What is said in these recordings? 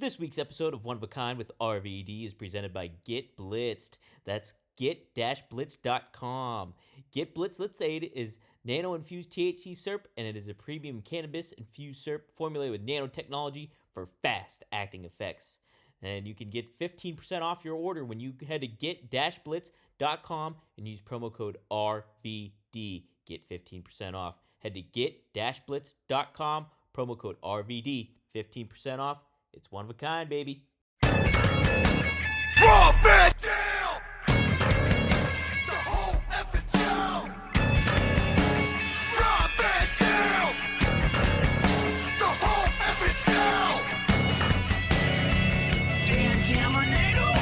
This week's episode of One of a Kind with RVD is presented by Get Blitzed. That's get-blitz.com. Get Blitz Let's Aid is nano-infused THC syrup, and it is a premium cannabis-infused syrup formulated with nanotechnology for fast-acting effects. And you can get 15% off your order when you head to get-blitz.com and use promo code RVD. Get 15% off. Head to get-blitz.com, promo code RVD, 15% off. It's one of a kind, baby. Raw Van Dam! The whole effing show! Raw Van Dam! The whole effing show! Van Daminator!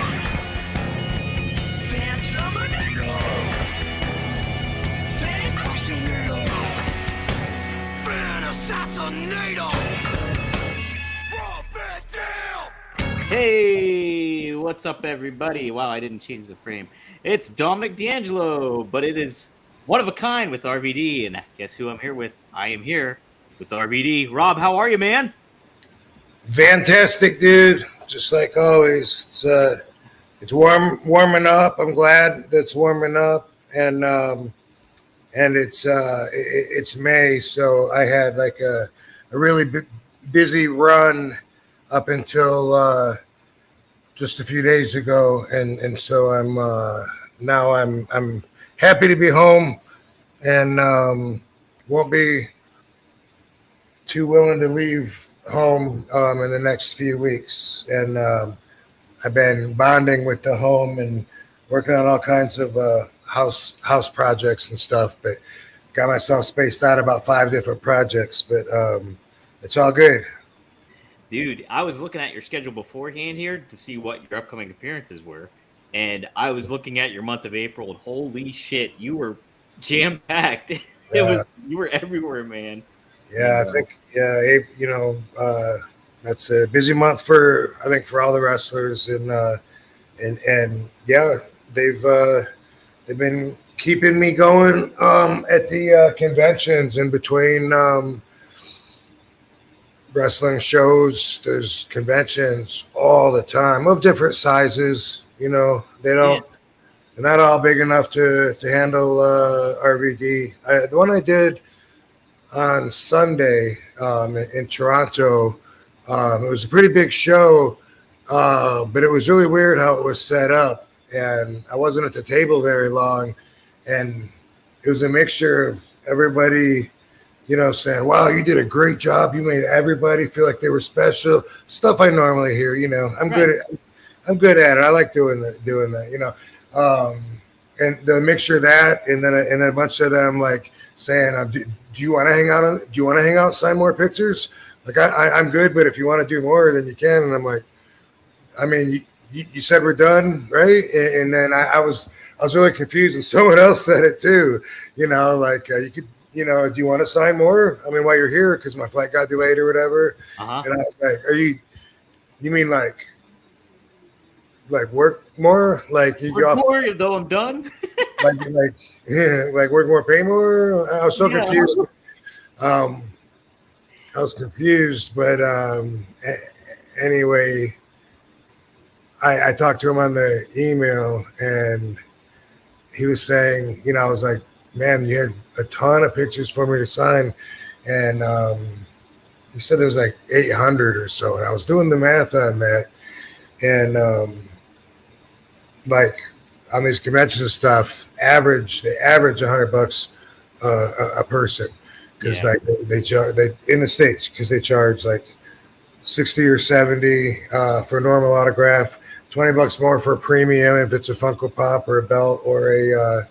Van Terminator! Van Crushinator! Van Assassinator! Hey, what's up, everybody? Wow, I didn't change the frame. It's Dominic D'Angelo, but it is one of a kind with RVD, and guess who I'm here with? I am here with RVD. Rob, how are you, man? Fantastic, dude. Just like always, it's warming up. I'm glad that's warming up, and it's May, so I had like a really busy run up until just a few days ago, and so I'm happy to be home, and won't be too willing to leave home in the next few weeks. And I've been bonding with the home and working on all kinds of house projects and stuff, but got myself spaced out about 5 different projects, but it's all good. Dude, I was looking at your schedule beforehand here to see what your upcoming appearances were, and I was looking at your month of April, and holy shit, you were jam-packed. You were everywhere, man. Yeah, I think that's a busy month for all the wrestlers, and yeah, they've been keeping me going at the conventions in between wrestling shows. There's conventions all the time of different sizes. They're not all big enough to handle RVD. The one I did on Sunday in Toronto, it was a pretty big show, but it was really weird how it was set up, and I wasn't at the table very long, and it was a mixture of everybody saying, wow, you did a great job. You made everybody feel like they were special. Stuff I normally hear, I'm good at it. I like doing that, and the mixture of that, and then a bunch of them like saying, do you want to hang out? Do you want to hang out, sign more pictures? Like I'm good, but if you want to do more, then you can. And I'm like, I mean, you said we're done, right? And then I was really confused, and someone else said it too. You could. Do you want to sign more? I mean, while you're here, because my flight got delayed or whatever. Uh-huh. And I was like, you mean like work more? Like you work more, though I'm done? like work more, pay more? I was so confused. I was confused, but anyway, I talked to him on the email, and he was saying, I was like, man, you had a ton of pictures for me to sign, and he said there was like 800 or so, and I was doing the math on that, and like on these convention stuff, they average $100 a person, because they charge in the States, because they charge like 60 or 70 for a normal autograph, $20 more for a premium if it's a Funko Pop or a belt or a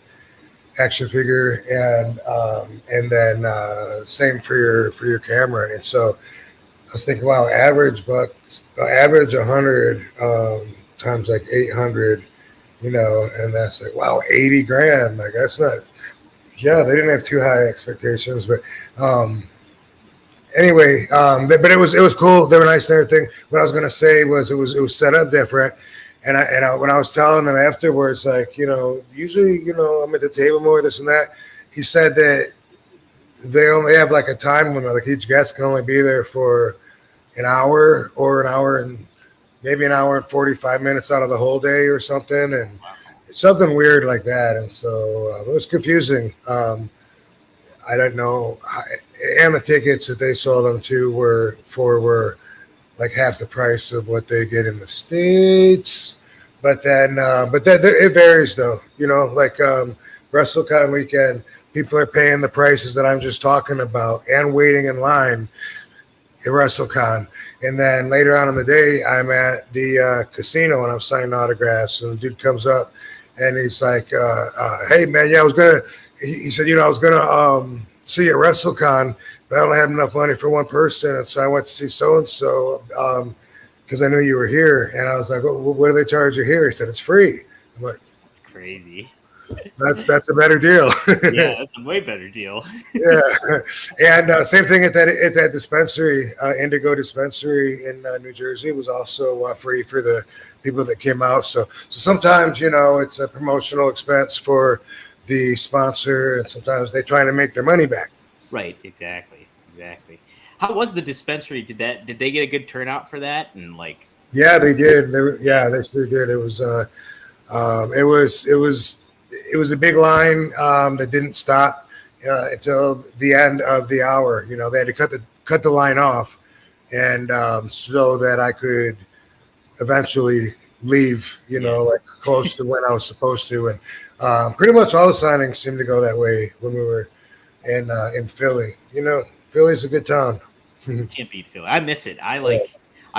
action figure, and then same for your camera. And so I was thinking, wow, average 100 times like 800, and that's like, wow, 80 grand. Like that's not. Yeah, they didn't have too high expectations, but anyway, but it was cool. They were nice and everything. What I was gonna say was it was set up different. And I when I was telling them afterwards, like, usually, I'm at the table more, this and that. He said that they only have like a time limit. Like each guest can only be there for an hour or an hour and maybe an hour and 45 minutes out of the whole day or something, and something weird like that. And so it was confusing. I don't know. And the tickets that they sold them to were like half the price of what they get in the States. But then it varies though. Like WrestleCon weekend, people are paying the prices that I'm just talking about and waiting in line at WrestleCon. And then later on in the day, I'm at the casino and I'm signing autographs. And the dude comes up and he's like, "Hey man, yeah, I was gonna." He said, "I was gonna see you at WrestleCon, but I don't have enough money for one person, and so I went to see so and so because I knew you were here." And I was like, "What do they charge you here?" He said, "It's free." I'm like, That's crazy. That's a better deal. Yeah, that's a way better deal. Yeah, and same thing at that dispensary, Indigo Dispensary in New Jersey was also free for the people that came out. So sometimes it's a promotional expense for the sponsor, and sometimes they're trying to make their money back. Right, exactly. How was the dispensary? Did they get a good turnout for that? And like, Yeah, they did. They sure did. It was it was a big line that didn't stop until the end of the hour. They had to cut the line off, and so that I could eventually leave. Like close to when I was supposed to, and pretty much all the signings seemed to go that way when we were in Philly. Philly's a good town. can't beat Philly. I miss it. I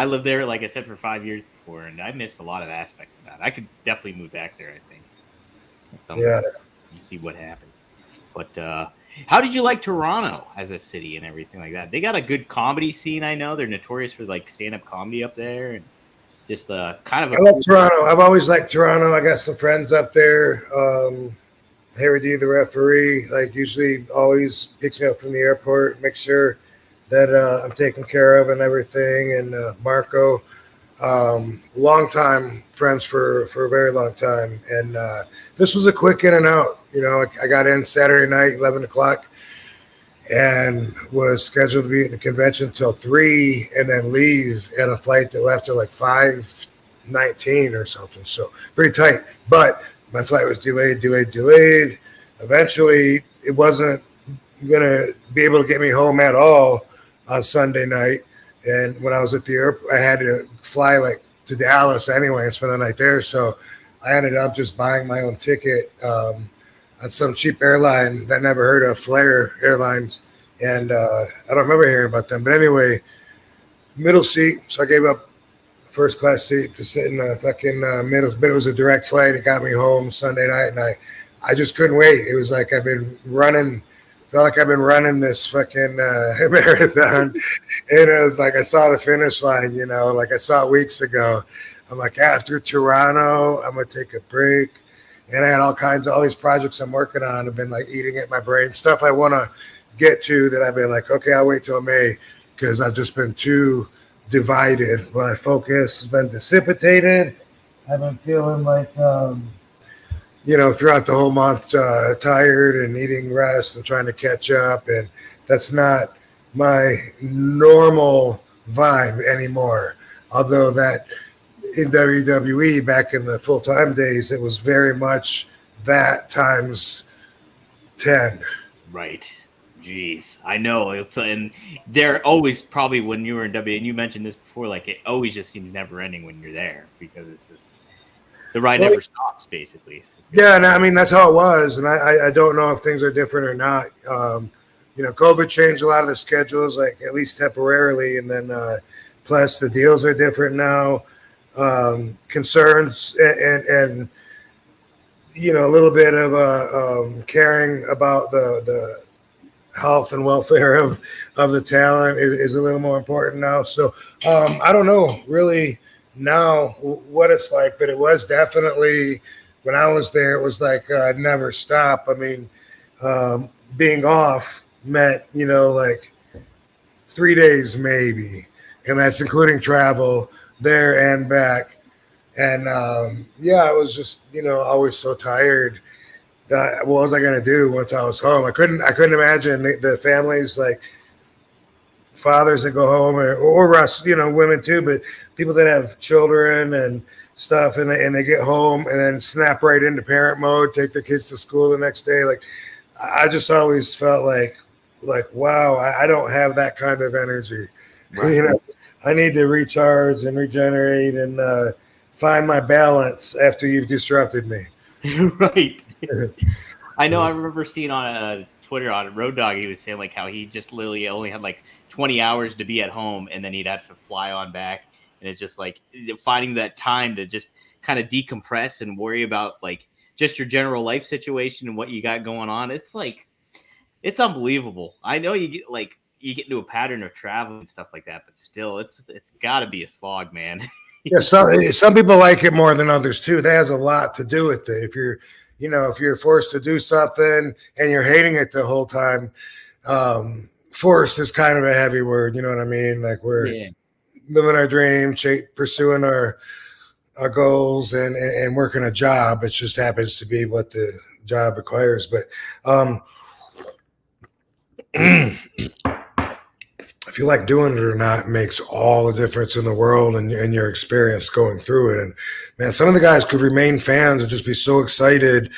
lived there, like I said, for 5 years before, and I missed a lot of aspects of that. I could definitely move back there, I think. Yeah. And see what happens. But how did you like Toronto as a city and everything like that? They got a good comedy scene. I know they're notorious for like stand-up comedy up there, and just kind of. I love Toronto. I've always liked Toronto. I got some friends up there. Harry D, the referee, like usually always picks me up from the airport, makes sure that I'm taken care of and everything. And Marco, long time friends for a very long time. And this was a quick in and out. I got in Saturday night, 11 o'clock, and was scheduled to be at the convention till 3 and then leave at a flight that left at like 5:19 or something. So pretty tight. But my flight was delayed. Eventually, it wasn't going to be able to get me home at all on Sunday night. And when I was at the airport, I had to fly like to Dallas anyway and spend the night there. So I ended up just buying my own ticket on some cheap airline that I never heard of, Flair Airlines. And I don't remember hearing about them. But anyway, middle seat. So I gave up first class seat to sit in the fucking middle. But it was a direct flight. It got me home Sunday night. And I just couldn't wait. It was like felt like I've been running this fucking marathon. And it was like I saw the finish line, like I saw it weeks ago. I'm like, after Toronto, I'm going to take a break. And I had all these projects I'm working on have been like eating at my brain, stuff I want to get to that I've been like, okay, I'll wait till May because I've just been too divided. My focus has been dissipated. I've been feeling like, throughout the whole month, tired and needing rest and trying to catch up. And that's not my normal vibe anymore. Although that in WWE back in the full-time days, it was very much that times 10. Right. Jeez. I know. And they're always probably when you were in W, and you mentioned this before, like it always just seems never ending when you're there because it's just the ride never stops, basically. Yeah, and I mean that's how it was, and I don't know if things are different or not. COVID changed a lot of the schedules, like at least temporarily, and then plus the deals are different now. Concerns and a little bit of caring about the health and welfare of the talent is a little more important now. So I don't know really now what it's like, but it was definitely when I was there, it was like I'd never stop. I mean, being off meant, like 3 days maybe, and that's including travel there and back. And I was just, always so tired. What was I gonna do once I was home? I couldn't imagine the families like fathers that go home, or us, women too, but people that have children and stuff, and they get home and then snap right into parent mode, take their kids to school the next day. Like, I just always felt like wow, I don't have that kind of energy. Right. I need to recharge and regenerate and find my balance after you've disrupted me. Right. I know. I remember seeing on Twitter on Road Dogg, he was saying like how he just literally only had like 20 hours to be at home, and then he'd have to fly on back. And it's just like finding that time to just kind of decompress and worry about like just your general life situation and what you got going on. It's like it's unbelievable. I know you get into a pattern of travel and stuff like that, but still, it's got to be a slog, man. Yeah, some people like it more than others too. That has a lot to do with it. If you're forced to do something and you're hating it the whole time, forced is kind of a heavy word. You know what I mean? Like we're living our dream, pursuing our goals, and working a job. It just happens to be what the job requires. But if you like doing it or not makes all the difference in the world and your experience going through it. And man, some of the guys could remain fans and just be so excited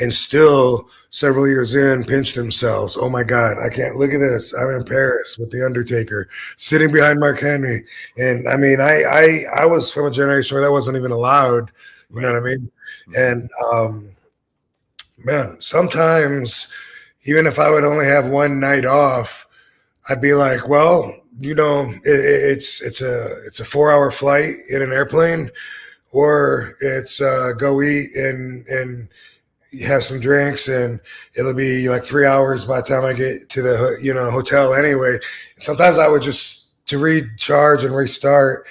and still several years in pinch themselves. Oh my God, I can't look at this. I'm in Paris with The Undertaker sitting behind Mark Henry. And I mean, I was from a generation where that wasn't even allowed. You know what I mean? And man, sometimes even if I would only have one night off, I'd be like, well, it's a 4-hour flight in an airplane, or it's go eat and have some drinks, and it'll be like 3 hours by the time I get to the hotel anyway. Sometimes I would just to recharge and restart.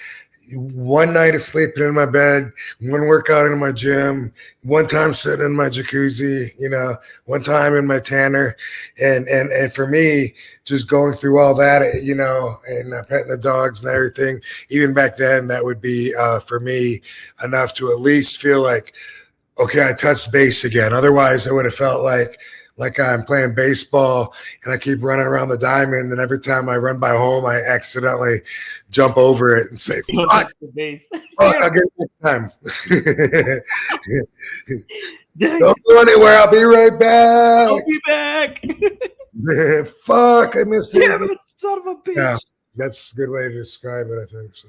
One night of sleeping in my bed, one workout in my gym, one time sitting in my jacuzzi, one time in my tanner, and for me, just going through all that, and petting the dogs and everything. Even back then, that would be for me enough to at least feel like, okay, I touched base again. Otherwise, I would have felt like I'm playing baseball and I keep running around the diamond, and every time I run by home, I accidentally jump over it and say, "Fuck, I'll get it next time." Don't go anywhere. I'll be right back. I'll be back. Fuck, I missed it. Damn it, son of a bitch. Yeah, that's a good way to describe it, I think. So.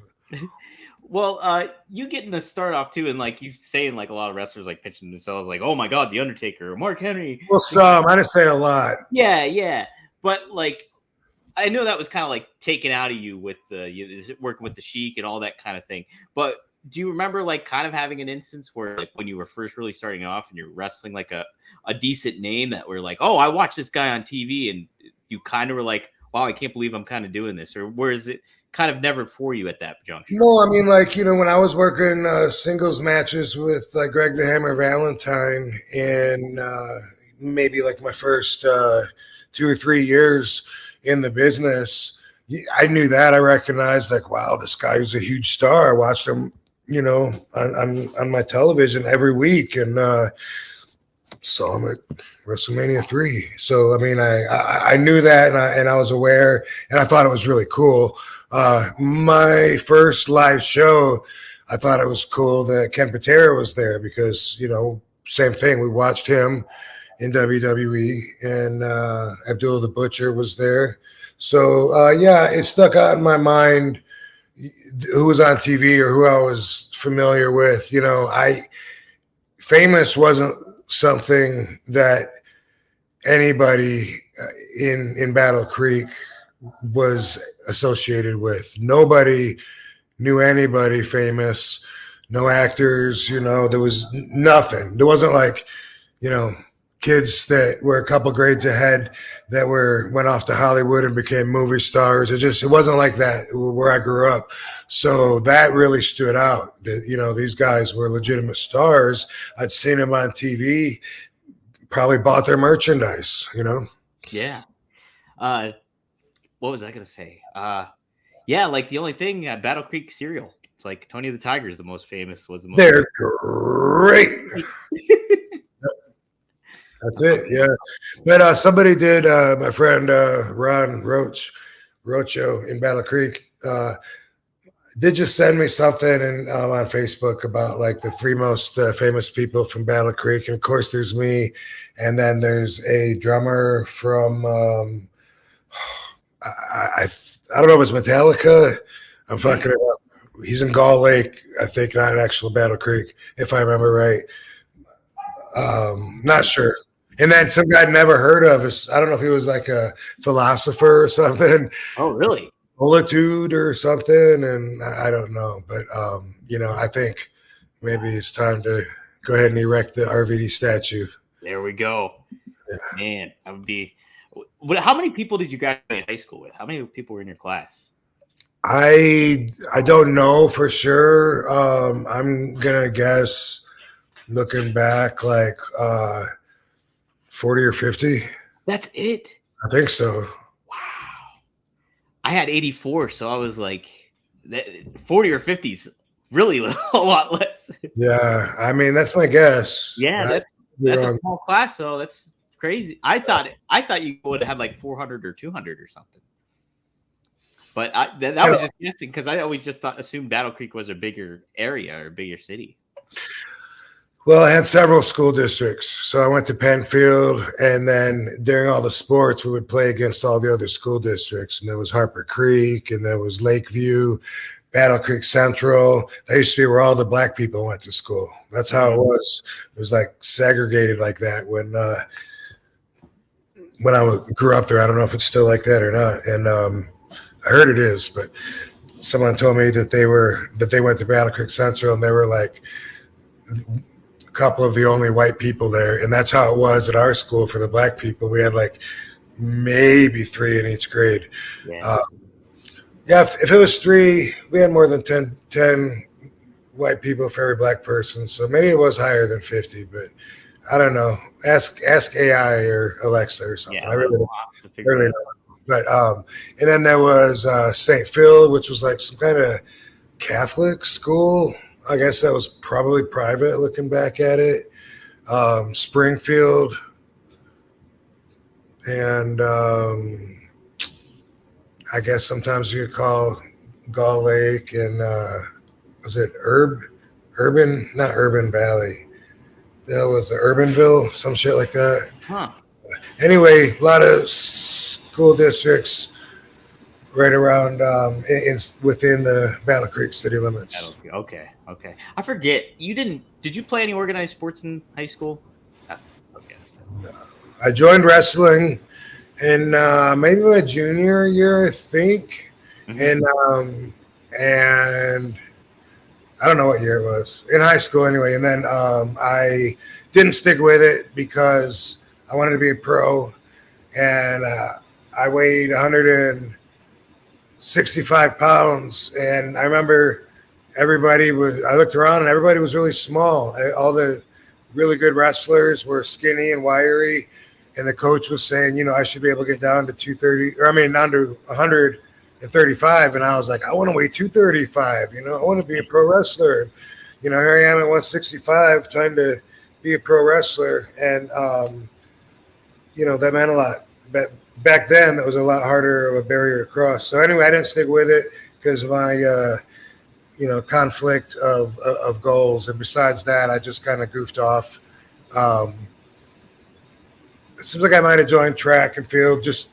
Well, you getting the start off too, and like you saying, like a lot of wrestlers like pitching themselves, like, "Oh my God, The Undertaker, or Mark Henry." Well, some I didn't say a lot. Yeah, but like I know that was kind of like taken out of you with working with the Sheik and all that kind of thing. But do you remember like kind of having an instance where like when you were first really starting off and you're wrestling like a decent name that were like, "Oh, I watched this guy on TV," and you kind of were like, "Wow, I can't believe I'm kind of doing this," or where is it? Kind of never for you at that juncture? No, I mean, like, when I was working singles matches with like Greg the Hammer Valentine, and maybe like my first 2 or 3 years in the business, I knew that. I recognized like, wow, this guy is a huge star. I watched him, on my television every week, and saw him at WrestleMania 3. So, I mean, I knew that, and I was aware, and I thought it was really cool. My first live show, I thought it was cool that Ken Patera was there because, same thing. We watched him in WWE, and Abdullah the Butcher was there. So, yeah, it stuck out in my mind who was on TV or who I was familiar with. Famous wasn't something that anybody in Battle Creek was associated with. Nobody knew anybody famous, no actors, there was nothing. There wasn't like, kids that were a couple grades ahead that went off to Hollywood and became movie stars. It wasn't like that where I grew up. So that really stood out that, these guys were legitimate stars. I'd seen them on TV, probably bought their merchandise, Yeah. What was I going to say? Yeah, like the only thing, Battle Creek cereal. It's like Tony the Tiger is the most famous. They're great. That's it. Yeah. But somebody did, my friend Ron Roach Rocho in Battle Creek. Did just send me something and on Facebook about like the three most famous people from Battle Creek, and of course there's me, and then there's a drummer from I I don't know if it's Metallica. I'm fucking it up. He's in Gull Lake, I think, not actual Battle Creek, if I remember right. Not sure. And then some guy I'd never heard of is, I don't know if he was like a philosopher or something, Oh, really? Solitude or something, and I don't know. But I think maybe it's time to go ahead and erect the RVD statue. There we go. Man, that would be. How many people did you graduate in high school with? How many people were in your class? I don't know for sure. I'm gonna guess, looking back, like 40 or 50. That's it. I think so. Wow. I had 84, so I was like 40 or 50s. Really a lot less. Yeah, I mean that's my guess. Yeah, that's a small class, so that's crazy. I thought you would have had like 400 or 200 or something. But that was just guessing because I always just assumed Battle Creek was a bigger area or a bigger city. Well, I had several school districts. So I went to Penfield, and then during all the sports, we would play against all the other school districts. And there was Harper Creek, and there was Lakeview, Battle Creek Central. That used to be where all the black people went to school. That's how it was. It was like segregated like that when I grew up there. I don't know if it's still like that or not. And I heard it is, but someone told me that they went to Battle Creek Central, and they were like couple of the only white people there, and that's how it was at our school for the black people. We had like maybe 3 in each grade. Yeah, if it was 3, we had more than 10 white people for every black person, so maybe it was higher than 50, but I don't know. Ask AI or Alexa or something. yeah, I really don't know. But and then there was St. Phil, which was like some kind of Catholic school. I guess that was probably private looking back at it. Springfield, and I guess sometimes you could call Gull Lake, and was it not Urban Valley. That was Urbanville, some shit like that. Huh. Anyway, a lot of school districts right around within the Battle Creek city limits. Okay. I forget. Did you play any organized sports in high school? Okay. I joined wrestling in maybe my junior year, I think. Mm-hmm. And I don't know what year it was, in high school anyway. And then I didn't stick with it because I wanted to be a pro, and I weighed 165 pounds, and I remember I looked around and everybody was really small. All the really good wrestlers were skinny and wiry, and the coach was saying, I should be able to get down to 230, down to 135. And I was like, I want to weigh 235, I want to be a pro wrestler. Here I am at 165 trying to be a pro wrestler. And, that meant a lot. But back then, that was a lot harder of a barrier to cross. So anyway, I didn't stick with it because of my, conflict of goals. And besides that, I just kind of goofed off. It seems like I might have joined track and field, just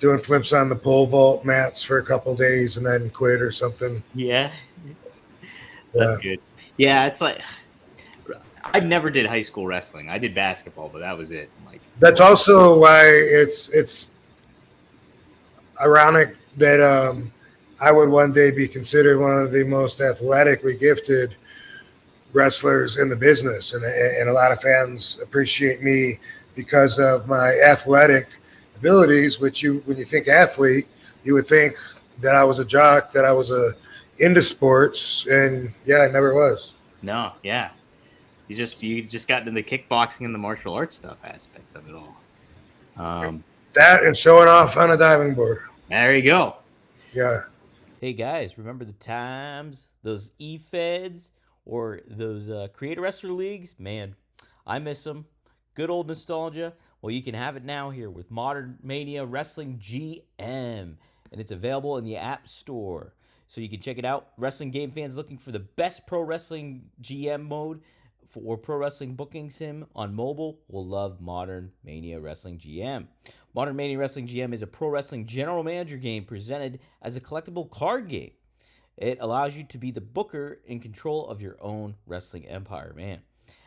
doing flips on the pole vault mats for a couple of days and then quit or something. Yeah. That's good. Yeah, it's like I never did high school wrestling. I did basketball, but that was it. That's also why it's ironic that I would one day be considered one of the most athletically gifted wrestlers in the business, and a lot of fans appreciate me because of my athletic abilities. When you think athlete, you would think that I was a jock, that I was into sports, and yeah, I never was. No, yeah, you just got into the kickboxing and the martial arts stuff aspects of it all. That and showing off on a diving board. There you go. Yeah. Hey guys, remember the times, those E-Feds or those Creator Wrestler Leagues? Man, I miss them. Good old nostalgia. Well, you can have it now here with Modern Mania Wrestling GM. and it's available in the App Store. So you can check it out. Wrestling game fans looking for the best pro wrestling GM mode for pro wrestling booking sim on mobile will love Modern Mania Wrestling GM. Modern Mania Wrestling GM is a pro wrestling general manager game presented as a collectible card game. It allows you to be the booker in control of your own wrestling empire, man.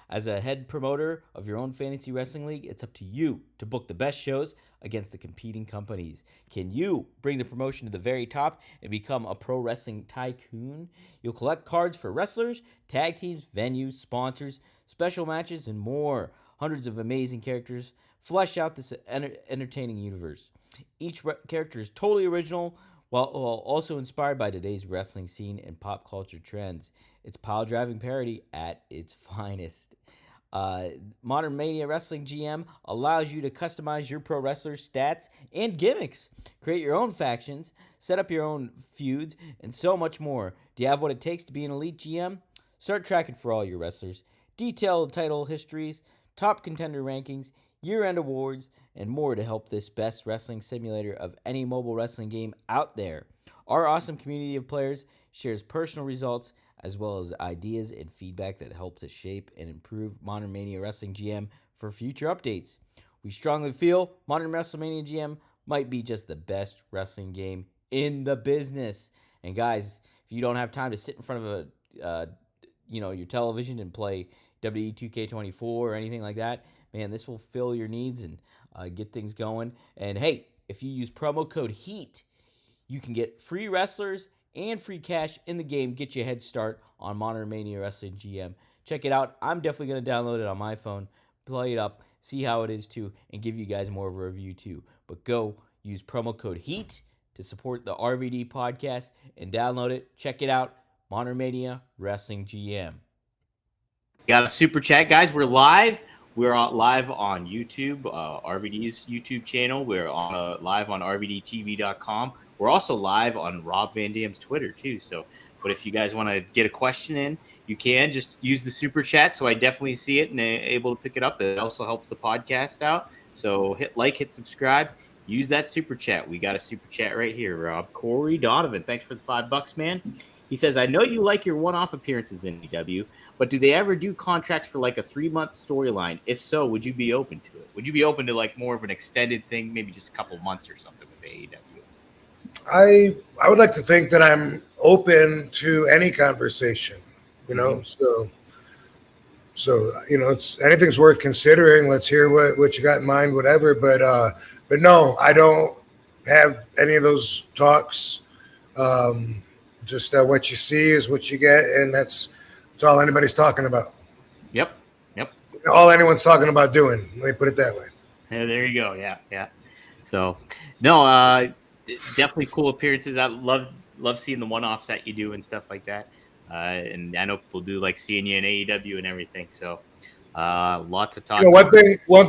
As a head promoter of your own fantasy wrestling league, it's up to you to book the best shows against the competing companies. Can you bring the promotion to the very top and become a pro wrestling tycoon? You'll collect cards for wrestlers, tag teams, venues, sponsors, special matches, and more. Hundreds of amazing characters flesh out this entertaining universe. Each character is totally original, while also inspired by today's wrestling scene and pop culture trends. It's pile driving parody at its finest. Modern Mania Wrestling GM allows you to customize your pro wrestlers' stats and gimmicks, create your own factions, set up your own feuds, and so much more. Do you have what it takes to be an elite GM? Start tracking for all your wrestlers, detailed title histories, top contender rankings, year-end awards, and more to help this best wrestling simulator of any mobile wrestling game out there. Our awesome community of players shares personal results as well as ideas and feedback that help to shape and improve Modern Mania Wrestling GM for future updates. We strongly feel Modern WrestleMania GM might be just the best wrestling game in the business. And guys, if you don't have time to sit in front of your television and play WE2K24 or anything like that, man, this will fill your needs and get things going. And hey, if you use promo code HEAT, you can get free wrestlers and free cash in the game. Get you a head start on Modern Mania Wrestling GM. Check it out. I'm definitely going to download it on my phone, play it up, see how it is too, and give you guys more of a review too. But go use promo code HEAT to support the RVD podcast and download it. Check it out. Modern Mania Wrestling GM. Got a super chat, guys. We're live. We're live on YouTube, RVD's YouTube channel. We're live on RVDTV.com. We're also live on Rob Van Dam's Twitter, too. So, but if you guys want to get a question in, you can just use the super chat. So I definitely see it and able to pick it up. It also helps the podcast out. So hit like, hit subscribe, use that super chat. We got a super chat right here, Rob. Corey Donovan, thanks for the $5, man. He says, I know you like your one-off appearances in AEW, but do they ever do contracts for like a 3-month storyline? If so, would you be open to it? Would you be open to like more of an extended thing, maybe just a couple months or something with AEW? I would like to think that I'm open to any conversation, so it's anything's worth considering. Let's hear what you got in mind, whatever. But no, I don't have any of those talks. Just what you see is what you get, and that's all anybody's talking about. Yep. All anyone's talking about doing. Let me put it that way. Yeah, there you go. Yeah. So, no, definitely cool appearances. I love seeing the one-offs that you do and stuff like that. And I know people do like seeing you in AEW and everything. So, lots of talk. One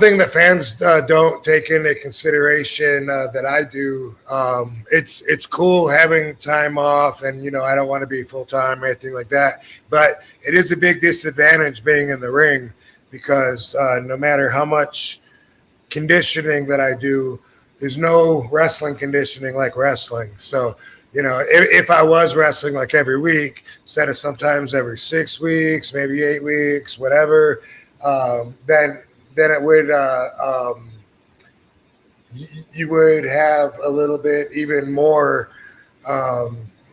thing that fans don't take into consideration that I do, it's cool having time off, and I don't want to be full time or anything like that. But it is a big disadvantage being in the ring because no matter how much conditioning that I do, there's no wrestling conditioning like wrestling. So, if I was wrestling like every week, instead of sometimes every 6 weeks, maybe 8 weeks, whatever. Then it would you would have a little bit even more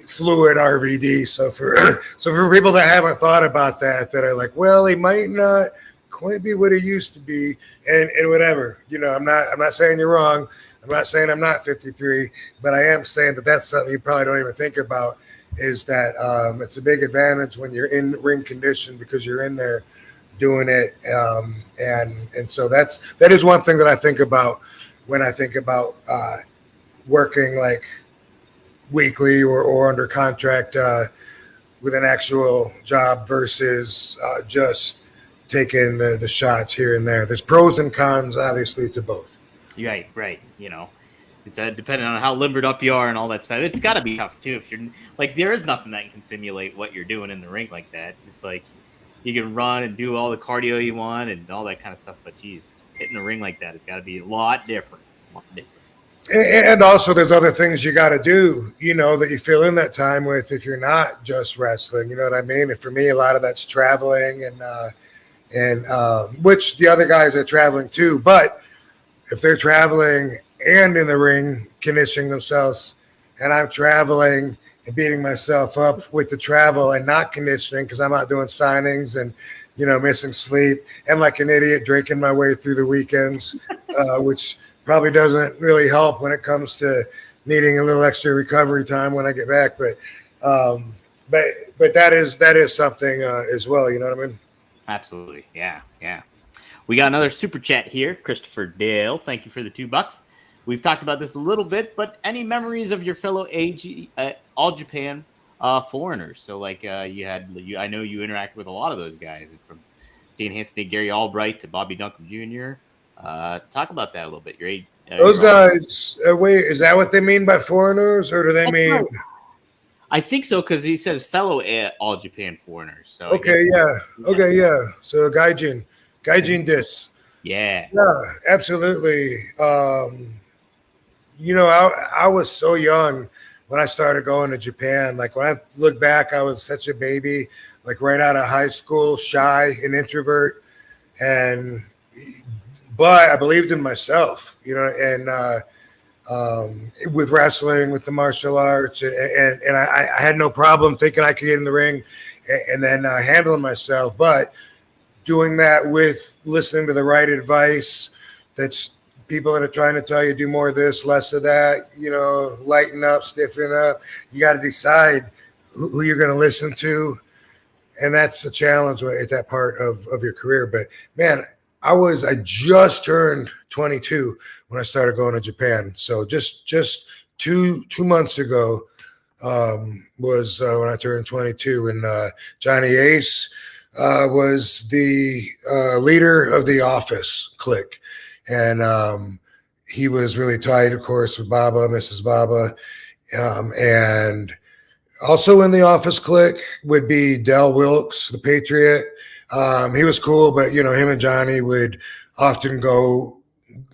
fluid RVD. So for people that haven't thought about that are like, well, he might not quite be what he used to be, and whatever. I'm not saying you're wrong. I'm not saying I'm not 53, but I am saying that that's something you probably don't even think about. Is that it's a big advantage when you're in ring condition because you're in there doing it, and so that is one thing that I think about when I think about working like weekly or under contract with an actual job versus just taking the shots here and there. There's pros and cons, obviously, to both. Right. It's depending on how limbered up you are and all that stuff. It's got to be tough too. If you're like, there is nothing that can simulate what you're doing in the ring like that. It's like you can run and do all the cardio you want and all that kind of stuff. But geez, hitting the ring like that, it's got to be a lot different. And also, there's other things you got to do, that you fill in that time with if you're not just wrestling. You know what I mean? And for me, a lot of that's traveling and which the other guys are traveling too. But if they're traveling and in the ring conditioning themselves, and I'm traveling and beating myself up with the travel and not conditioning because I'm out doing signings and missing sleep and like an idiot drinking my way through the weekends, which probably doesn't really help when it comes to needing a little extra recovery time when I get back. But that is something as well. You know what I mean? Absolutely. Yeah. Yeah. We got another super chat here. Christopher Dale. Thank you for the $2. We've talked about this a little bit, but any memories of your fellow All Japan foreigners? So like I know you interact with a lot of those guys, from Stan Hansen to Gary Albright to Bobby Duncombe Jr. Talk about that a little bit. Those guys, wait, is that what they mean by foreigners, or do they mean? Right. I think so, because he says fellow All Japan foreigners. So okay, yeah. So Gaijin dis. Yeah, absolutely. I was so young when I started going to Japan. Like when I look back, I was such a baby, like right out of high school, shy and introvert, but I believed in myself, and with wrestling, with the martial arts, and I had no problem thinking I could get in the ring and then handling myself, but doing that with listening to the right advice. That's people that are trying to tell you do more of this, less of that, lighten up, stiffen up. You got to decide who you're going to listen to. And that's a challenge at that part of your career. But man, I just turned 22 when I started going to Japan. So just 2 months ago was when I turned 22, and Johnny Ace was the leader of the Office clique. And he was really tight, of course, with Baba, Mrs. Baba. And also in the Office clique would be Del Wilkes, the Patriot. He was cool, but, him and Johnny would often go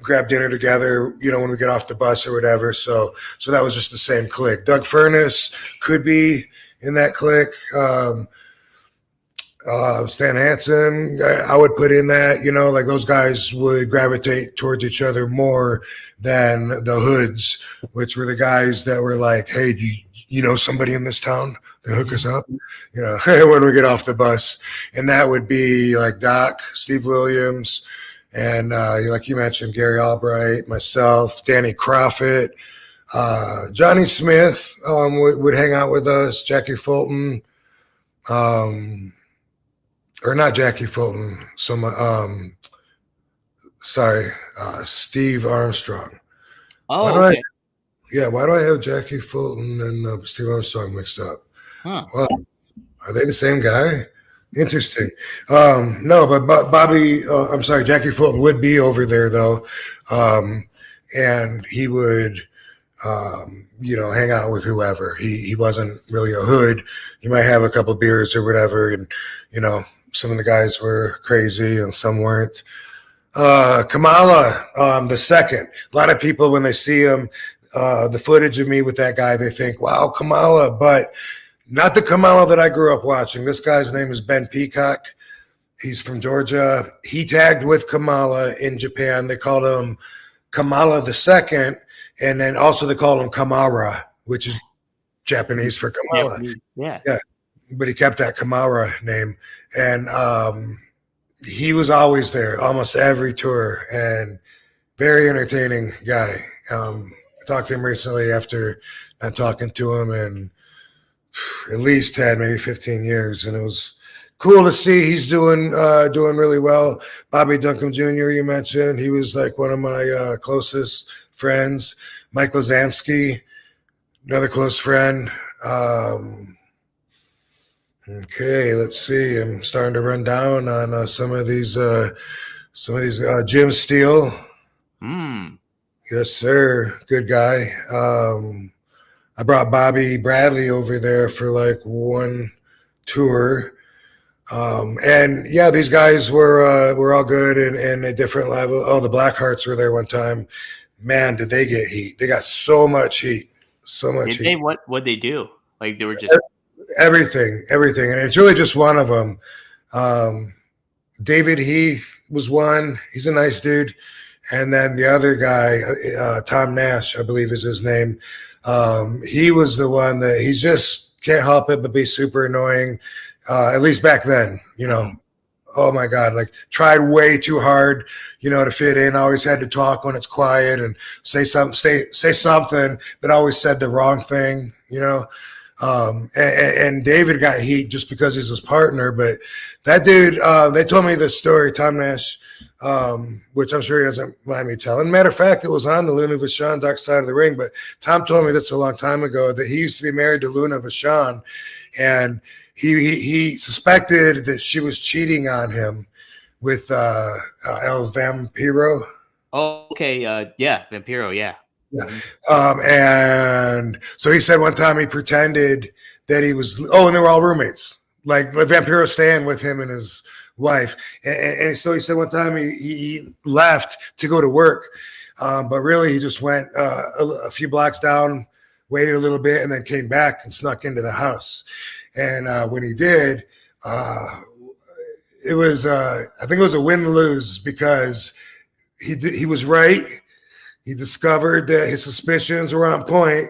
grab dinner together, when we get off the bus or whatever. So that was just the same clique. Doug Furness could be in that clique. Stan Hansen, I would put in that, like those guys would gravitate towards each other more than the Hoods, which were the guys that were like, hey, do you know somebody in this town that hook us up? When we get off the bus. And that would be like Doc, Steve Williams, and like you mentioned, Gary Albright, myself, Danny Croffett, Johnny Smith would hang out with us, Jackie Fulton, or not Jackie Fulton, Steve Armstrong. Oh, okay. Why do I have Jackie Fulton and Steve Armstrong mixed up? Huh. Well, are they the same guy? Interesting. No, but Jackie Fulton would be over there though, and he would, hang out with whoever. He wasn't really a Hood. He might have a couple beers or whatever, and some of the guys were crazy and some weren't. Kamala, the second. A lot of people, when they see him, the footage of me with that guy, they think, wow, Kamala, but not the Kamala that I grew up watching. This guy's name is Ben Peacock. He's from Georgia. He tagged with Kamala in Japan. They called him Kamala the second, and then also they called him Kamara, which is Japanese for Kamala. Yeah. But he kept that Kamara name, and he was always there, almost every tour, and very entertaining guy. I talked to him recently after not talking to him in at least 10, maybe 15 years, and it was cool to see he's doing really well. Bobby Duncombe Jr., you mentioned, he was like one of my closest friends. Mike Lazansky, another close friend. Okay, let's see. I'm starting to run down on some of these. Jim Steele. Yes, sir. Good guy. I brought Bobby Bradley over there for like one tour. And yeah, these guys were all good and a different level. Oh, the Blackhearts were there one time. man, did they get heat? They got so much heat, so much Did heat. they? What they do? Like they were just Everything, and it's really just one of them. David Heath was one. He's a nice dude. And then the other guy, Tom Nash, I believe is his name. He was the one that he just can't help it but be super annoying. At least back then, Oh my God, like tried way too hard, to fit in. Always had to talk when it's quiet and say something, but always said the wrong thing, and David got heat just because he's his partner. But that dude, they told me this story, Tom Nash, which I'm sure he doesn't mind me telling. Matter of fact, it was on the Luna Vachon Dark Side of the Ring. But Tom told me this a long time ago that he used to be married to Luna Vachon, and he suspected that she was cheating on him with El Vampiro. Oh, okay. Yeah, Vampiro. Yeah. And so he said one time he pretended that he was, and they were all roommates, like Vampiro staying with him and his wife. And so he said one time he left to go to work, but really he just went a few blocks down, waited a little bit, and then came back and snuck into the house. And when he did, it was, I think it was a win-lose because he was right. He discovered that his suspicions were on point,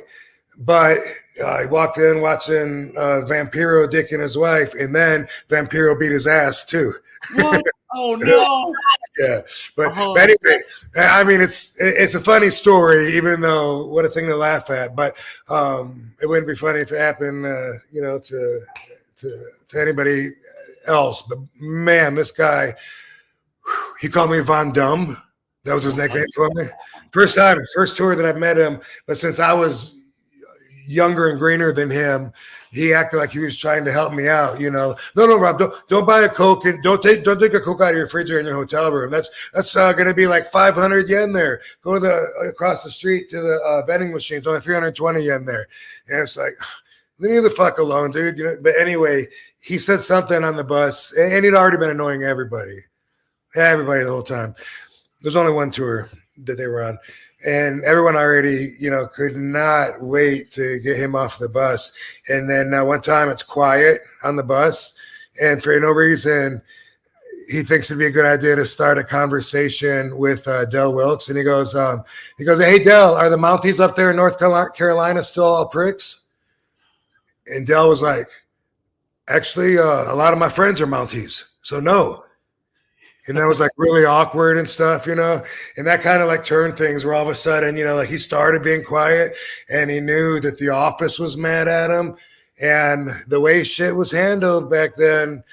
but he walked in watching Vampiro dicking his wife, and then Vampiro beat his ass too. What? Oh no! Yeah, but anyway, I mean, it's a funny story, even though what a thing to laugh at. But it wouldn't be funny if it happened, to anybody else. But man, this guy, he called me Von Dumb. That was his nickname for me. First tour that I've met him, but since I was younger and greener than him, he acted like he was trying to help me out. No, Rob, don't buy a Coke and don't take a Coke out of your refrigerator in your hotel room. That's going to be like 500 yen there. Go to across the street to the vending machines, only 320 yen there. And it's like, leave me the fuck alone, dude. But anyway, he said something on the bus, and he'd already been annoying everybody the whole time. There's only one tour that they were on, and everyone already, could not wait to get him off the bus. And then one time it's quiet on the bus, and for no reason, he thinks it'd be a good idea to start a conversation with Del Wilkes. And he goes, "Hey, Del, are the Mounties up there in North Carolina still all pricks?" And Del was like, "Actually, a lot of my friends are Mounties, so no." And that was like really awkward and stuff, and that kind of like turned things where all of a sudden, like he started being quiet and he knew that the office was mad at him. And the way shit was handled back then,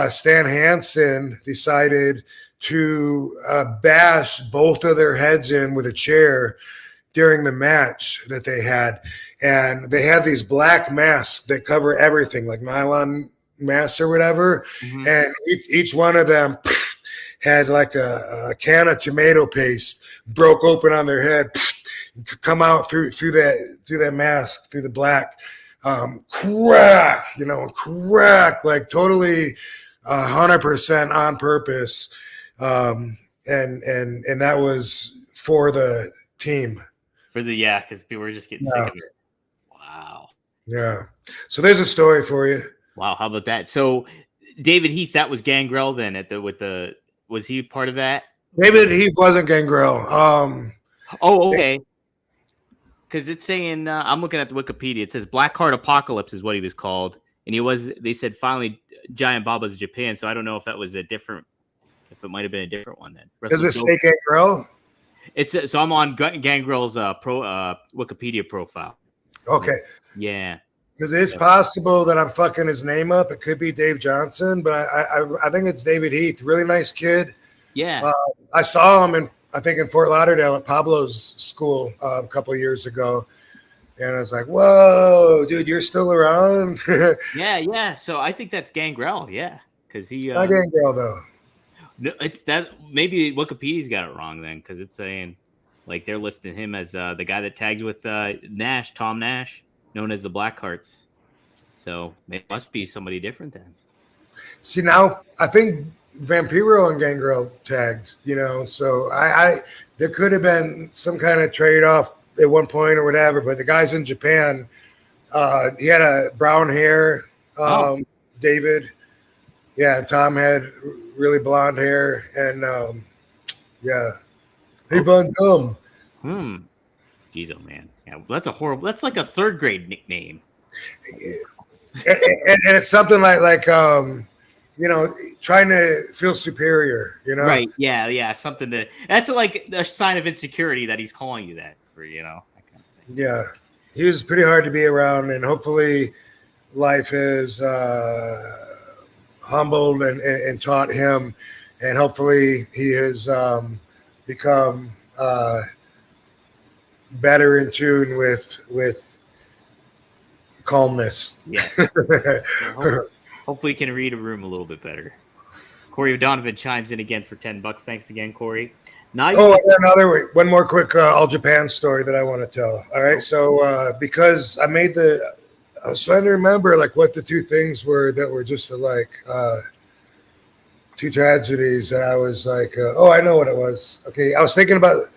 Stan Hansen decided to bash both of their heads in with a chair during the match that they had. And they had these black masks that cover everything, like nylon masks or whatever. Mm-hmm. And each one of them had like a can of tomato paste broke open on their head, come out through that mask, through the black, crack, like totally 100% on purpose. And that was for the team. Because people were just getting sick of it. Wow. Yeah. So there's a story for you. Wow. How about that? So David Heath, that was Gangrel then was he part of that? David Heath wasn't Gangrel. Okay. Because it's saying, I'm looking at the Wikipedia. It says Blackheart Apocalypse is what he was called. And they said finally Giant Baba's Japan. So I don't know if that was if it might have been a different one then. Does it say Gangrel? So I'm on Gangrel's Wikipedia profile. Okay. Yeah. Because it's possible that I'm fucking his name up. It could be Dave Johnson, but I think it's David Heath. Really nice kid. Yeah. I saw him in Fort Lauderdale at Pablo's school a couple of years ago. And I was like, whoa, dude, you're still around? Yeah. So I think that's Gangrel. Yeah. Because he. Not Gangrel, though. No, it's that. Maybe Wikipedia's got it wrong then, because it's saying like they're listing him as the guy that tags with Nash, Tom Nash, known as the Blackhearts. So it must be somebody different then. See, now I think Vampiro and Gangrel tagged, so I there could have been some kind of trade off at one point or whatever, but the guys in Japan, he had a brown hair, Oh. David, yeah, and Tom had really blonde hair, and yeah, hey Von Dum. Jeez, oh man, yeah, that's a horrible. That's like a third grade nickname. And it's something like trying to feel superior, Right? Yeah. Something that's like a sign of insecurity that he's calling you that for, that kind of thing. Yeah, he was pretty hard to be around, and hopefully life has humbled and taught him, and hopefully he has become better in tune with calmness. Yeah. Hopefully he can read a room a little bit better. Corey O'Donovan chimes in again for $10. Thanks again, Corey. One more quick All Japan story that I want to tell. All right, so because I made I was trying to remember like what the two things were that were just like two tragedies that I was like, I know what it was. Okay, I was thinking about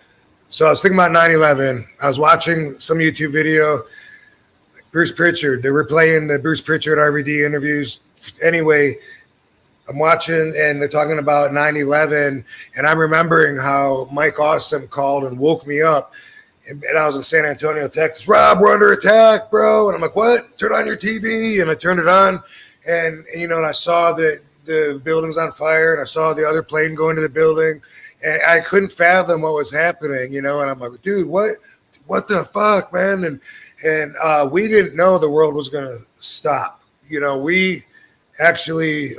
9/11. I was watching some YouTube video. Bruce Pritchard, they were playing the Bruce Pritchard RVD interviews. Anyway, I'm watching and they're talking about 9/11, and I'm remembering how Mike Awesome called and woke me up. And I was in San Antonio, Texas. Rob, we're under attack, bro. And I'm like, what? Turn on your TV. And I turned it on, and I saw that the building's on fire, and I saw the other plane go into the building, and I couldn't fathom what was happening, and I'm like, dude, what the fuck, man? And we didn't know the world was going to stop. We actually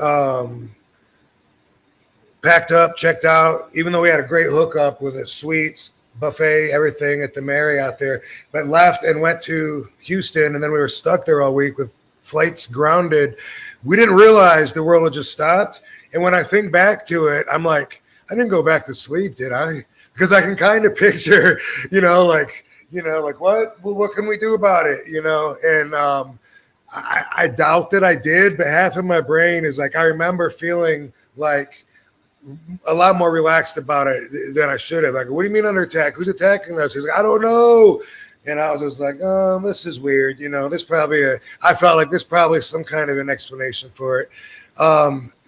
packed up, checked out, even though we had a great hookup with the suites, buffet, everything at the Marriott there, but left and went to Houston, and then we were stuck there all week with flights grounded. We didn't realize the world had just stopped. And when I think back to it, I'm like, I didn't go back to sleep, did I? Because I can kind of picture, like what can we do about it? And I doubt that I did, but half of my brain is like, I remember feeling like a lot more relaxed about it than I should have. Like, what do you mean under attack? Who's attacking us? He's like, I don't know. And I was just like, oh, this is weird. I felt like there's probably some kind of an explanation for it.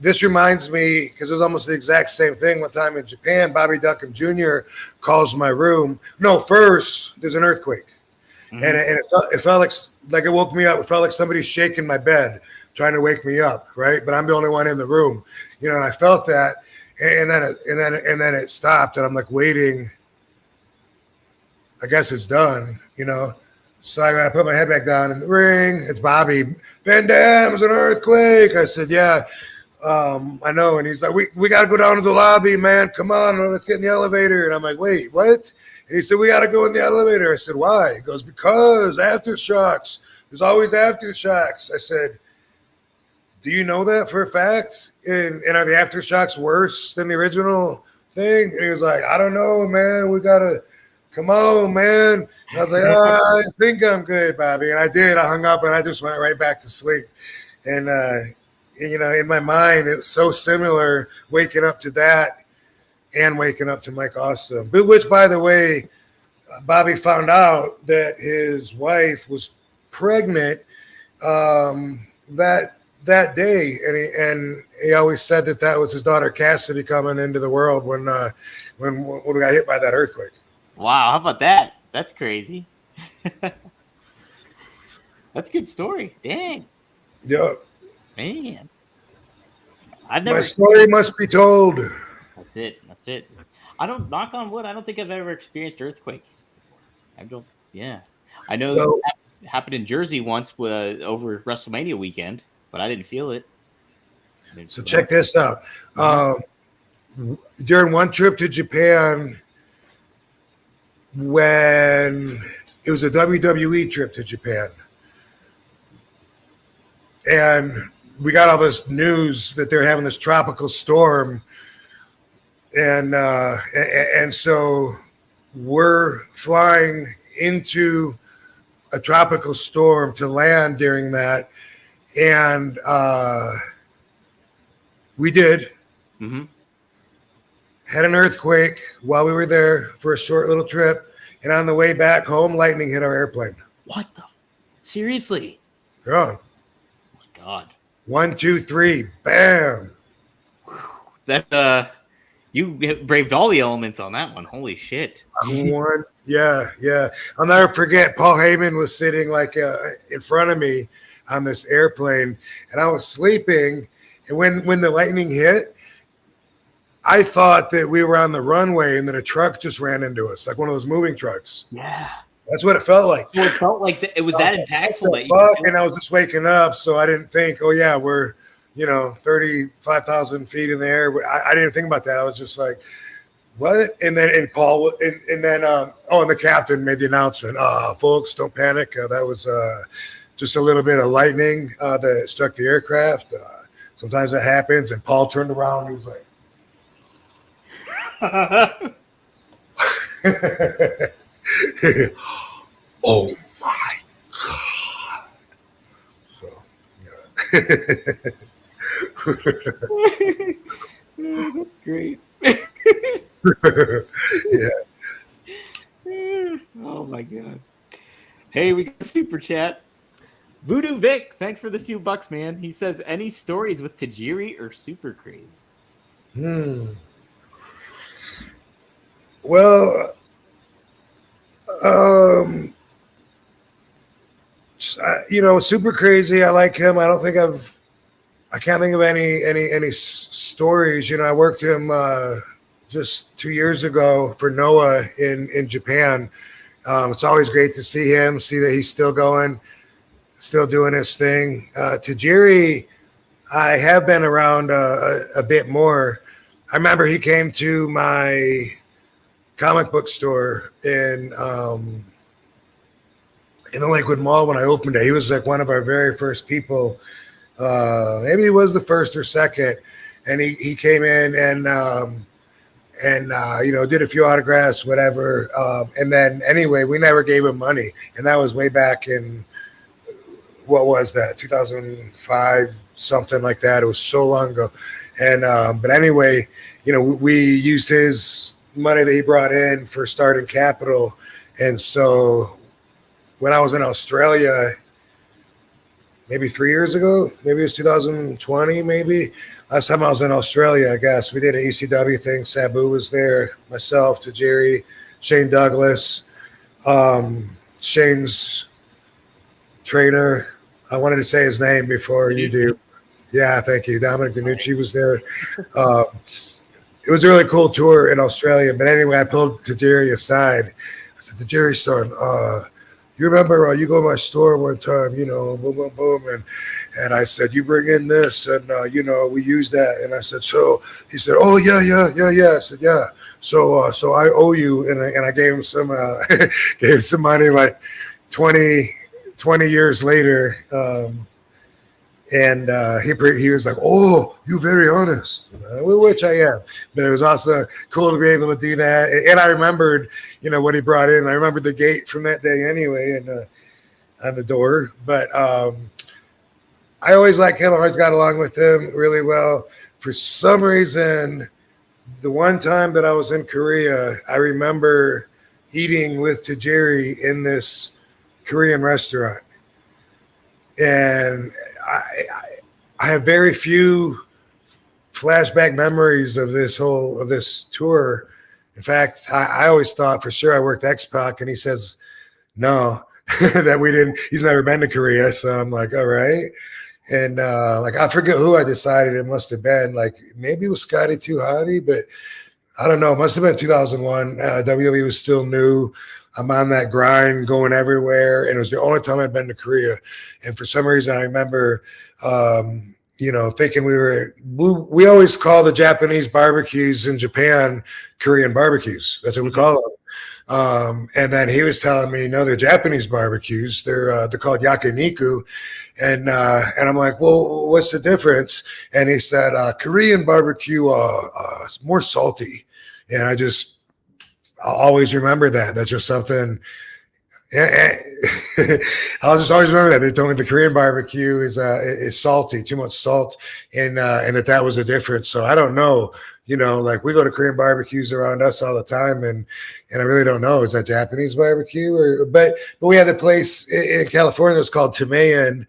This reminds me, because it was almost the exact same thing one time in Japan. Bobby Duncan Jr. calls my room. No, first there's an earthquake. Mm-hmm. And it felt like it woke me up. It felt like somebody's shaking my bed, trying to wake me up, right? But I'm the only one in the room, and I felt that. And then it stopped, and I'm like waiting. I guess it's done, So I put my head back down and ring. It's Bobby. Van Dam's an earthquake. I said, yeah, I know. And he's like, we got to go down to the lobby, man. Come on, let's get in the elevator. And I'm like, wait, what? And he said, we got to go in the elevator. I said, why? He goes, because aftershocks. There's always aftershocks. I said, do you know that for a fact? And are the aftershocks worse than the original thing? And he was like, I don't know, man. We got to. Come on, man. And I was like, I think I'm good, Bobby. And I did. I hung up and I just went right back to sleep. And, in my mind, it's so similar waking up to that and waking up to Mike Awesome. But which, by the way, Bobby found out that his wife was pregnant that day. And he always said that was his daughter, Cassidy, coming into the world when we got hit by that earthquake. Wow, how about that? That's crazy. That's a good story. Dang. Yeah. Man. My story must be told. That's it. I don't, knock on wood, I don't think I've ever experienced earthquake. I know it happened in Jersey once over WrestleMania weekend, but I didn't feel it. So check this out. During one trip to Japan, when it was a WWE trip to Japan, and we got all this news that they're having this tropical storm, and so we're flying into a tropical storm to land during that, and we did. Mm-hmm. Had an earthquake while we were there for a short little trip, and on the way back home, lightning hit our airplane. What the? Seriously? Yeah. Oh my God. 1, 2, 3, bam. That you braved all the elements on that one. Holy shit. One, yeah. I'll never forget. Paul Heyman was sitting like in front of me on this airplane, and I was sleeping. And when the lightning hit, I thought that we were on the runway and that a truck just ran into us, like one of those moving trucks. Yeah. That's what it felt like. So it felt like it was that impactful that you And I was just waking up, so I didn't think, oh yeah, we're 35,000 feet in the air. I didn't think about that. I was just like, what? And then and the captain made the announcement. Folks, don't panic. That was just a little bit of lightning that struck the aircraft. Sometimes that happens. And Paul turned around and he was like, oh my God. So, That's great. Yeah. Oh my God. Hey, we got a super chat. Voodoo Vic, thanks for the $2, man. He says, any stories with Tajiri or super crazy? Well, super crazy. I like him. I can't think of any stories. I worked him just 2 years ago for Noah in Japan. It's always great to see him, see that he's still going, still doing his thing. Tajiri, I have been around a bit more. I remember he came to my comic book store in the Lakewood Mall when I opened it. He was like one of our very first people. Maybe he was the first or second, and he came in and did a few autographs, whatever. And then anyway, we never gave him money, and that was way back in, what was that, 2005, something like that. It was so long ago. And but anyway, we used his money that he brought in for starting capital. And so when I was in Australia, maybe 3 years ago, maybe it was 2020, maybe last time I was in Australia, I guess we did an ECW thing. Sabu was there, myself, Tajiri, Shane Douglas, Shane's trainer. I wanted to say his name before you do. Yeah, thank you. Dominic Danucci was there. It was a really cool tour in Australia. But anyway, I pulled Tajiri aside. I said, Tajiri, son, you remember you go to my store one time, boom, boom, boom. And I said, you bring in this and, we use that. And I said, so he said, oh, yeah. I said, yeah. So I owe you. And I gave him some money like 20 years later. And he was like, oh, you're very honest, which I am. But it was also cool to be able to do that. And I remembered, what he brought in. I remembered the gate from that day anyway, and on the door. But I always liked him. I always got along with him really well. For some reason, the one time that I was in Korea, I remember eating with Tajiri in this Korean restaurant. And I have very few flashback memories of this tour. In fact, I always thought for sure I worked X-Pac, and he says no, that we didn't. He's never been to Korea, so I'm like, all right. And I forget who I decided it must have been. Like maybe it was Scotty Too Hottie, but I don't know. It must have been 2001. WWE was still new. I'm on that grind, going everywhere, and it was the only time I'd been to Korea. And for some reason, I remember, thinking we always call the Japanese barbecues in Japan Korean barbecues. That's what we call them. And then he was telling me, no, they're Japanese barbecues. They're called yakiniku. And I'm like, well, what's the difference? And he said, Korean barbecue is more salty. And I'll always remember that. That's just something. I'll just always remember that they told me the Korean barbecue is salty, too much salt, and that was a difference. So I don't know. Like we go to Korean barbecues around us all the time, and I really don't know, is that Japanese barbecue but we had a place in California that was called Tomayan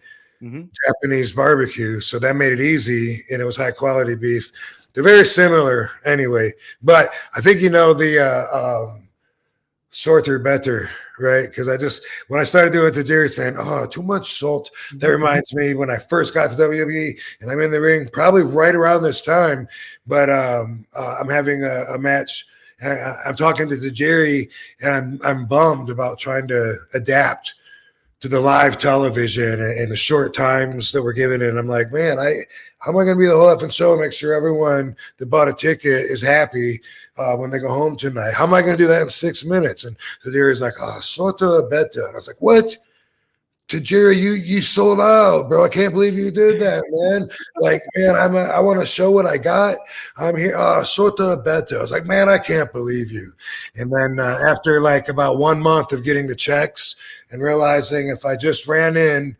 Japanese barbecue, so that made it easy, and it was high quality beef. They're very similar anyway, but I think the shorter better, right? Because when I started doing Tajiri saying, oh, too much salt, that reminds me when I first got to WWE and I'm in the ring, probably right around this time, but I'm having a match. I'm talking to Tajiri, and I'm bummed about trying to adapt to the live television and the short times that we're given. And I'm like, man, how am I going to be the whole effing show and make sure everyone that bought a ticket is happy when they go home tonight? How am I going to do that in 6 minutes? And Tajiri's like, oh, sota beta. And I was like, what? Tajiri, you sold out, bro. I can't believe you did that, man. Like, man, I want to show what I got. I'm here. Sota beta. I was like, man, I can't believe you. And then after like about 1 month of getting the checks and realizing if I just ran in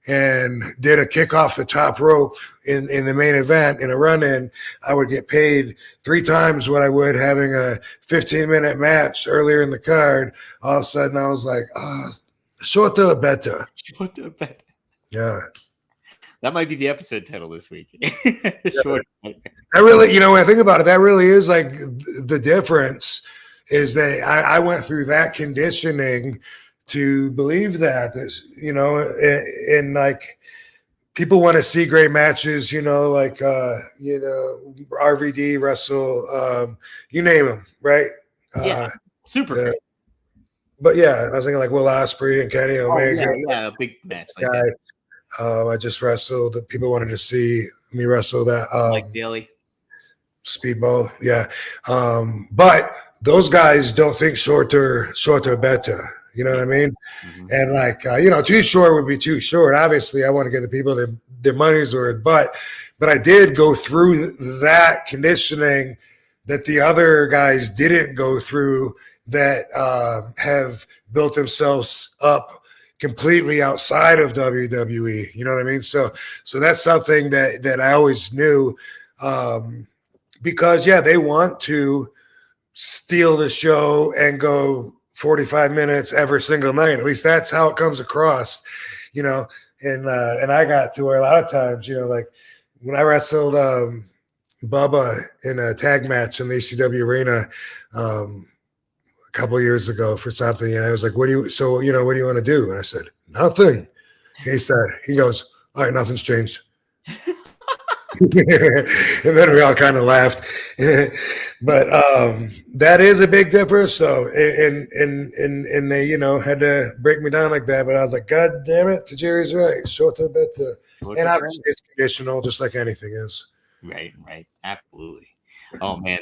and did a kick off the top rope in the main event in a run-in, I would get paid 3 times what I would having a 15-minute match earlier in the card. All of a sudden, I was like, shorter better. Shorter better. Yeah. That might be the episode title this week. Shorter better. That really, when I think about it, that really is like the difference is that I went through that conditioning to believe that, and like people want to see great matches, like, RVD, wrestle, you name them, right? Yeah, super great. But yeah, I was thinking like Will Ospreay and Kenny Omega. Yeah, a big match like that. I just wrestled. People wanted to see me wrestle that. Like Daly. Speedball, yeah. But those guys don't think shorter better. You know what I mean? Mm-hmm. And like, too short would be too short. Obviously, I want to give the people their money's worth. But I did go through that conditioning that the other guys didn't go through, that have built themselves up completely outside of WWE. You know what I mean? So that's something that I always knew, because they want to steal the show and go 45 minutes every single night. At least that's how it comes across, and I got to where a lot of times, like when I wrestled Bubba in a tag match in the ECW arena a couple of years ago for something, and I was like, what do you want to do? And I said, nothing. He goes, all right, nothing's changed. And then we all kind of laughed. But that is a big difference, though. And they, had to break me down like that. But I was like, God damn it, Tajiri's right. Shorter better. And obviously it's conditional, just like anything is. Right. Absolutely. Oh man,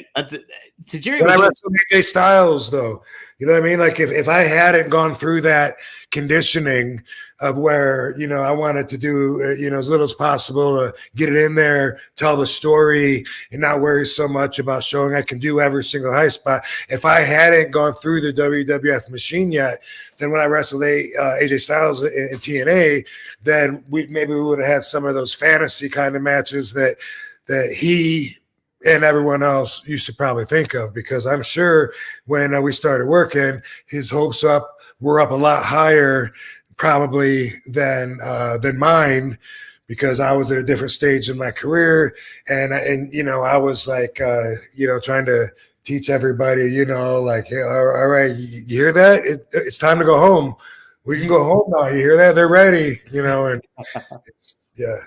Tajiri. When I wrestled AJ Styles, though, you know what I mean? Like if I hadn't gone through that conditioning of where, I wanted to do, as little as possible to get it in there, tell the story, and not worry so much about showing I can do every single high spot. If I hadn't gone through the WWF machine yet, then when I wrestled AJ Styles in TNA, then we would have had some of those fantasy kind of matches that he and everyone else used to probably think of, because I'm sure when we started working, his hopes were up a lot higher probably than mine, because I was at a different stage in my career, and I was like trying to teach everybody, like, hey, all right, you hear that? It's time to go home. We can go home now. You hear that? They're ready, and yeah.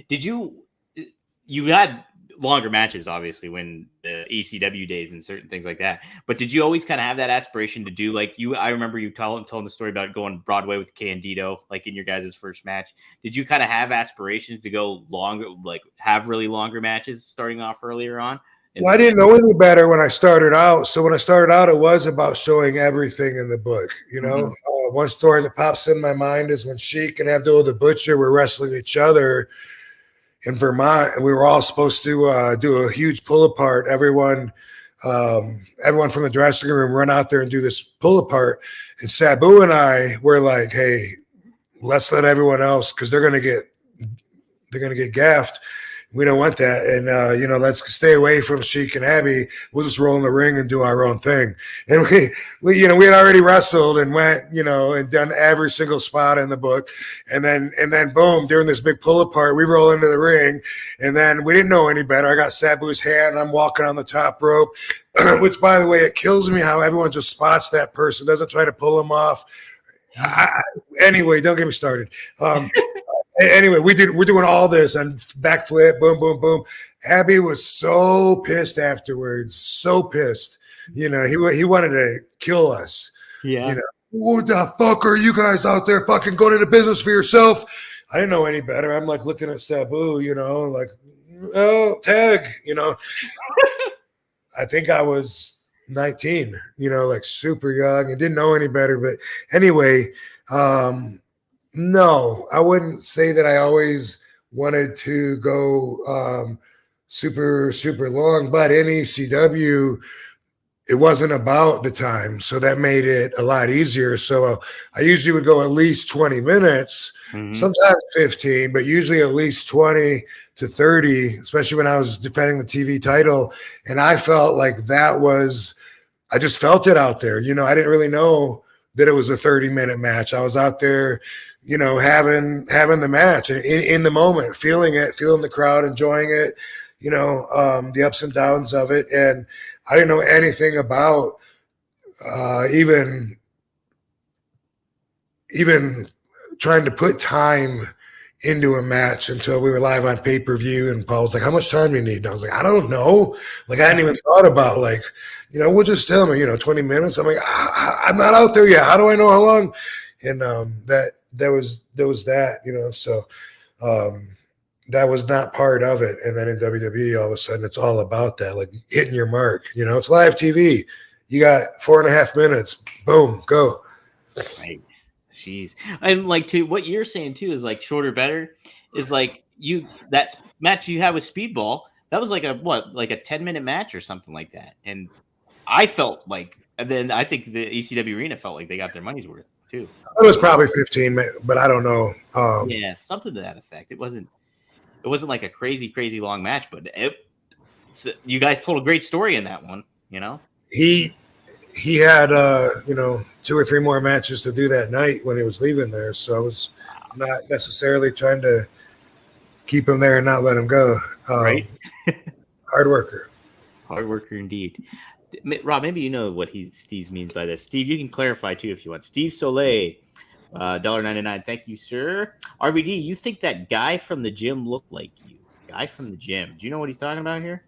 Did you had longer matches, obviously, when the ECW days and certain things like that. But did you always kind of have that aspiration to do like you? I remember you telling the story about going Broadway with Candido, like in your guys' first match. Did you kind of have aspirations to go longer, like have really longer matches starting off earlier on? Well, I didn't know any better when I started out. So when I started out, it was about showing everything in the book. One story that pops in my mind is when Sheik and Abdullah the Butcher were wrestling each other in Vermont, and we were all supposed to do a huge pull apart. Everyone everyone from the dressing room run out there and do this pull apart. And Sabu and I were like, hey, let's let everyone else, because they're gonna get gaffed. We don't want that. And, let's stay away from Sheik and Abby. We'll just roll in the ring and do our own thing. And we had already wrestled and went, and done every single spot in the book. And then boom, during this big pull apart, we roll into the ring. And then we didn't know any better. I got Sabu's hand and I'm walking on the top rope, which, by the way, it kills me how everyone just spots that person, doesn't try to pull them off. Anyway, don't get me started. Anyway, we're doing all this and backflip, boom, boom, boom. Abby was so pissed afterwards, so pissed. He wanted to kill us. Yeah. What the fuck are you guys out there fucking going into business for yourself? I didn't know any better. I'm like looking at Sabu, like, oh, tag, I think I was 19, like super young and didn't know any better. But anyway, no, I wouldn't say that I always wanted to go super, super long, but in ECW, it wasn't about the time. So that made it a lot easier. So I usually would go at least 20 minutes, sometimes 15, but usually at least 20 to 30, especially when I was defending the TV title. And I felt like I just felt it out there. I didn't really know that it was a 30-minute match. I was out there, having the match in the moment, feeling it, feeling the crowd, enjoying it, the ups and downs of it. And I didn't know anything about even trying to put time into a match until we were live on pay-per-view. And Paul was like, how much time do you need? And I was like, I don't know. Like, I hadn't even thought about, like, we'll just tell me, 20 minutes. I'm like, I'm not out there yet. How do I know how long? And there was that, so that was not part of it. And then in WWE, all of a sudden, it's all about that, like hitting your mark. It's live TV. You got 4.5 minutes. Boom, go. Right. Jeez. And like, to what you're saying too is like shorter better is like that match you had with Speedball, that was like a 10-minute match or something like that. And I felt like, and then I think the ECW arena felt like they got their money's worth too. It was probably 15 minutes, but I don't know. Yeah, something to that effect. It wasn't like a crazy, crazy long match, but you guys told a great story in that one, He had 2 or 3 more matches to do that night when he was leaving there, so I was not necessarily trying to keep him there and not let him go. Right. Hard worker Indeed. Rob, maybe you know what Steve means by this. Steve, you can clarify too if you want. Steve Soleil, $1.99. Thank you, sir. RVD, you think that guy from the gym looked like you? Guy from the gym. Do you know what he's talking about here?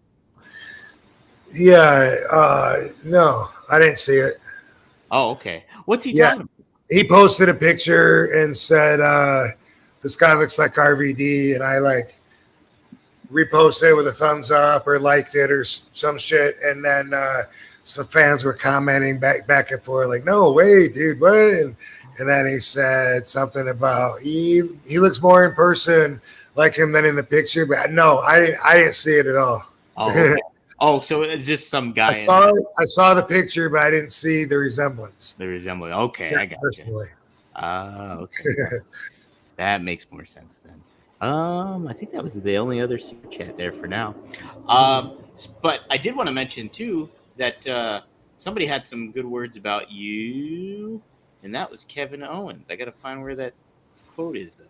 Yeah, no, I didn't see it. Oh, okay. What's he talking about? He posted a picture and said, this guy looks like RVD, and I like reposted it with a thumbs up or liked it or some shit. And then some fans were commenting back and forth like, no way, dude, what? And then he said something about he looks more in person like him than in the picture. But no, I didn't see it at all. Oh, okay. Oh, so it's just some guy. I saw the picture, but I didn't see the resemblance. Okay, I got personally. Okay. That makes more sense then. I think that was the only other super chat there for now. But I did want to mention too that somebody had some good words about you, and that was Kevin Owens. I got to find where that quote is though.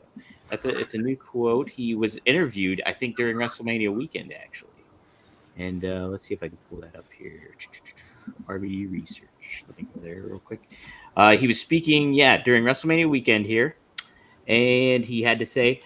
It's a new quote. He was interviewed, I think, during WrestleMania weekend actually. And let's see if I can pull that up here. RBD research. Let me go there real quick. He was speaking, during WrestleMania weekend here, and he had to say,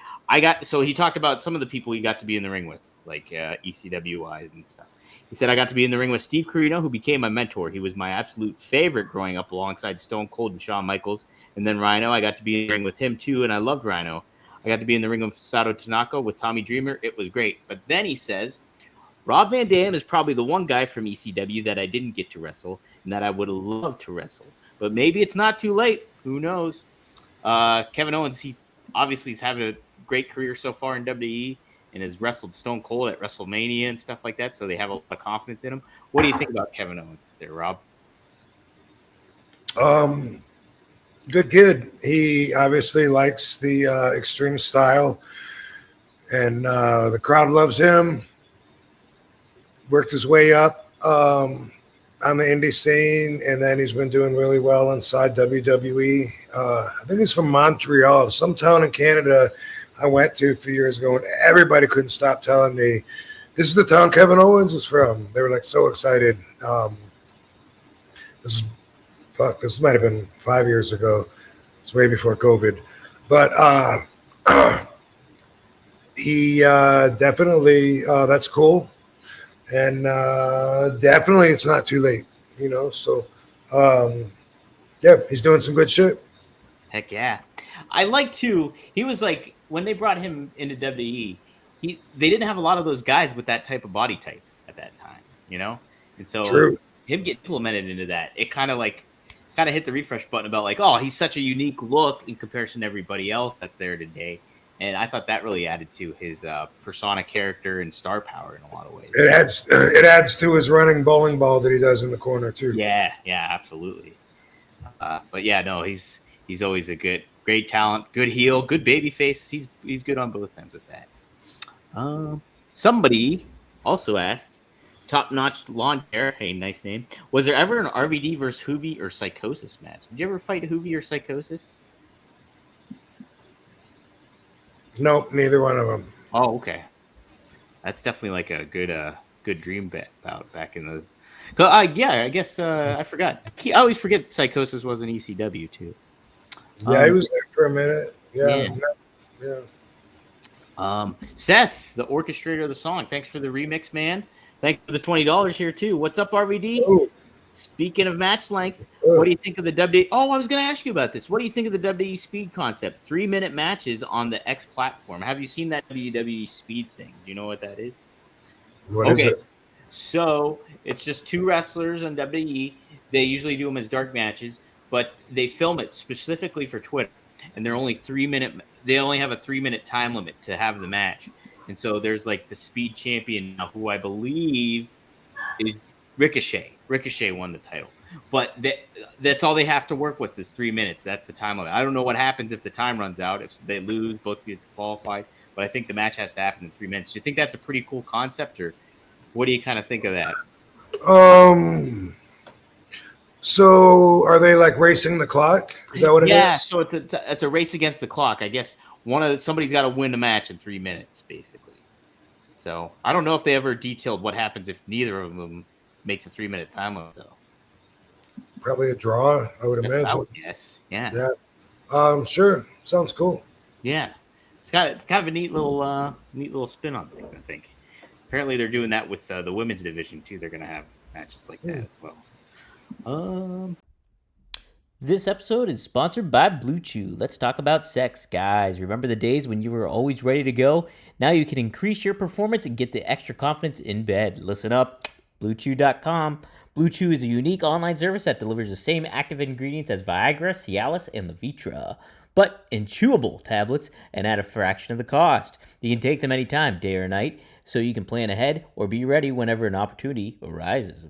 so he talked about some of the people he got to be in the ring with, like ECW wise and stuff. He said, I got to be in the ring with Steve Corino, who became my mentor. He was my absolute favorite growing up alongside Stone Cold and Shawn Michaels. And then Rhino, I got to be in the ring with him too, and I loved Rhino. I got to be in the ring with Sato Tanaka with Tommy Dreamer. It was great. But then he says, Rob Van Dam is probably the one guy from ECW that I didn't get to wrestle and that I would have loved to wrestle. But maybe it's not too late. Who knows? Kevin Owens, he obviously is having a great career so far in WWE. and has wrestled Stone Cold at WrestleMania and stuff like that. So they have a lot of confidence in him. What do you think about Kevin Owens there, Rob? Good kid. He obviously likes the extreme style, and the crowd loves him. Worked his way up on the indie scene, and then he's been doing really well inside WWE. I think he's from Montreal, some town in Canada I went to a few years ago, and everybody couldn't stop telling me, this is the town Kevin Owens is from. They were like so excited. This might have been 5 years ago. It's way before COVID. But he definitely, that's cool. And definitely it's not too late, So, yeah, he's doing some good shit. Heck yeah. I like too. He was like, when they brought him into WWE, they didn't have a lot of those guys with that type of body type at that time, And so True. Him get implemented into that, it kind of hit the refresh button about like, oh, he's such a unique look in comparison to everybody else that's there today. And I thought that really added to his persona character and star power in a lot of ways. It adds to his running bowling ball that he does in the corner too. Yeah, absolutely. But yeah, no, he's always a great talent, good heel, good baby face. He's good on both ends with that. Somebody also asked, top notch lawn care. Hey, nice name. Was there ever an RVD versus Hoovy or Psychosis match? Did you ever fight Hoovy or Psychosis? Nope, neither one of them. Oh, okay. That's definitely like a good dream bout back in the. Yeah, I guess I forgot. I always forget that Psychosis was an ECW too. Yeah, he was there for a minute. Yeah. Seth, the orchestrator of the song. Thanks for the remix, man. Thanks for the $20 here too. What's up, RVD? Oh. Speaking of match length, what do you think of the WWE? Oh, I was going to ask you about this. What do you think of the WWE Speed concept? 3-minute matches on the X platform. Have you seen that WWE Speed thing? Do you know what that is? What is it? So it's just two wrestlers on WWE. They usually do them as dark matches, but they film it specifically for Twitter. And they're only 3-minute. They only have a 3-minute time limit to have the match. And so there's like the Speed champion now, who I believe is Ricochet. Ricochet won the title, but that's all they have to work with is 3 minutes. That's the time limit. I don't know what happens if the time runs out, if they lose, both get qualified, but I think the match has to happen in 3 minutes. Do you think that's a pretty cool concept, or what do you kind of think of that? So are they like racing the clock? Is that what it is? Yeah, so it's a race against the clock. I guess somebody's got to win the match in 3 minutes, basically. So I don't know if they ever detailed what happens if neither of them make the 3-minute time limit, though. Probably a draw, I would imagine. I would guess. Yeah. Sure. Sounds cool. Yeah. It's kind of a neat little spin on things, I think. Apparently they're doing that with the women's division too. They're going to have matches like that as well. This episode is sponsored by Blue Chew. Let's talk about sex, guys. Remember the days when you were always ready to go? Now you can increase your performance and get the extra confidence in bed. Listen up. BlueChew.com. Blue Chew is a unique online service that delivers the same active ingredients as Viagra, Cialis, and Levitra, but in chewable tablets and at a fraction of the cost. You can take them anytime, day or night, so you can plan ahead or be ready whenever an opportunity arises.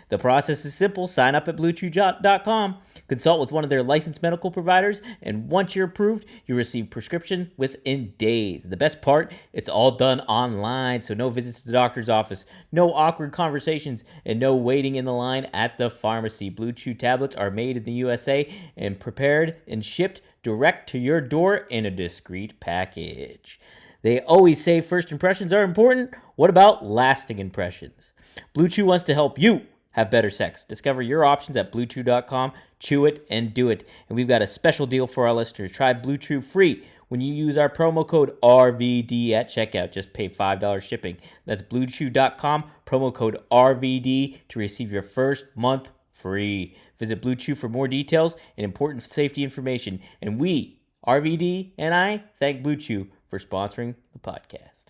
The process is simple. Sign up at BlueChew.com, consult with one of their licensed medical providers, and once you're approved, you receive prescription within days. The best part, it's all done online, so no visits to the doctor's office, no awkward conversations, and no waiting in the line at the pharmacy. Blue Chew tablets are made in the USA and prepared and shipped direct to your door in a discreet package. They always say first impressions are important. What about lasting impressions? Blue Chew wants to help you have better sex. Discover your options at BlueChew.com. Chew it and do it. And we've got a special deal for our listeners. Try Blue Chew free when you use our promo code RVD at checkout. Just pay $5 shipping. That's BlueChew.com, promo code RVD to receive your first month free. Visit Blue Chew for more details and important safety information. And we, RVD and I, thank Blue Chew for sponsoring the podcast.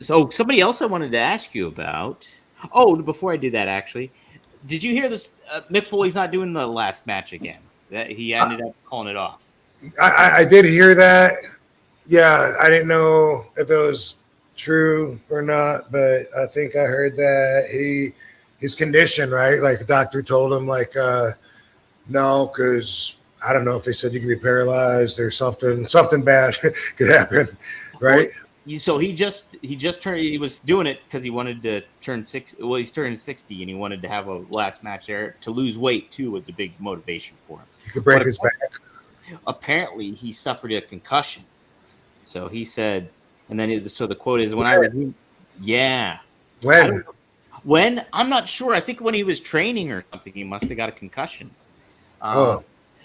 So somebody else I wanted to ask you about. Oh, before I do that, actually, did you hear this? Mick Foley's not doing the last match again. That he ended up calling it off. I did hear that, Yeah, I didn't know if it was true or not, but I think I heard that his condition, right? Like the doctor told him, like, no, because I don't know if they said you could be paralyzed or something bad could happen, Well, right? so he just turned. He was doing it because he wanted to turn 60. Well, he's turning 60, and he wanted to have a last match there to lose weight too. Was a big motivation for him. He could break But his back. apparently, he suffered a concussion. So he said, and then so the quote is, "When I resumed, yeah, I When? don't when I'm not sure. I think when he was training or something, he must have got a concussion." Oh,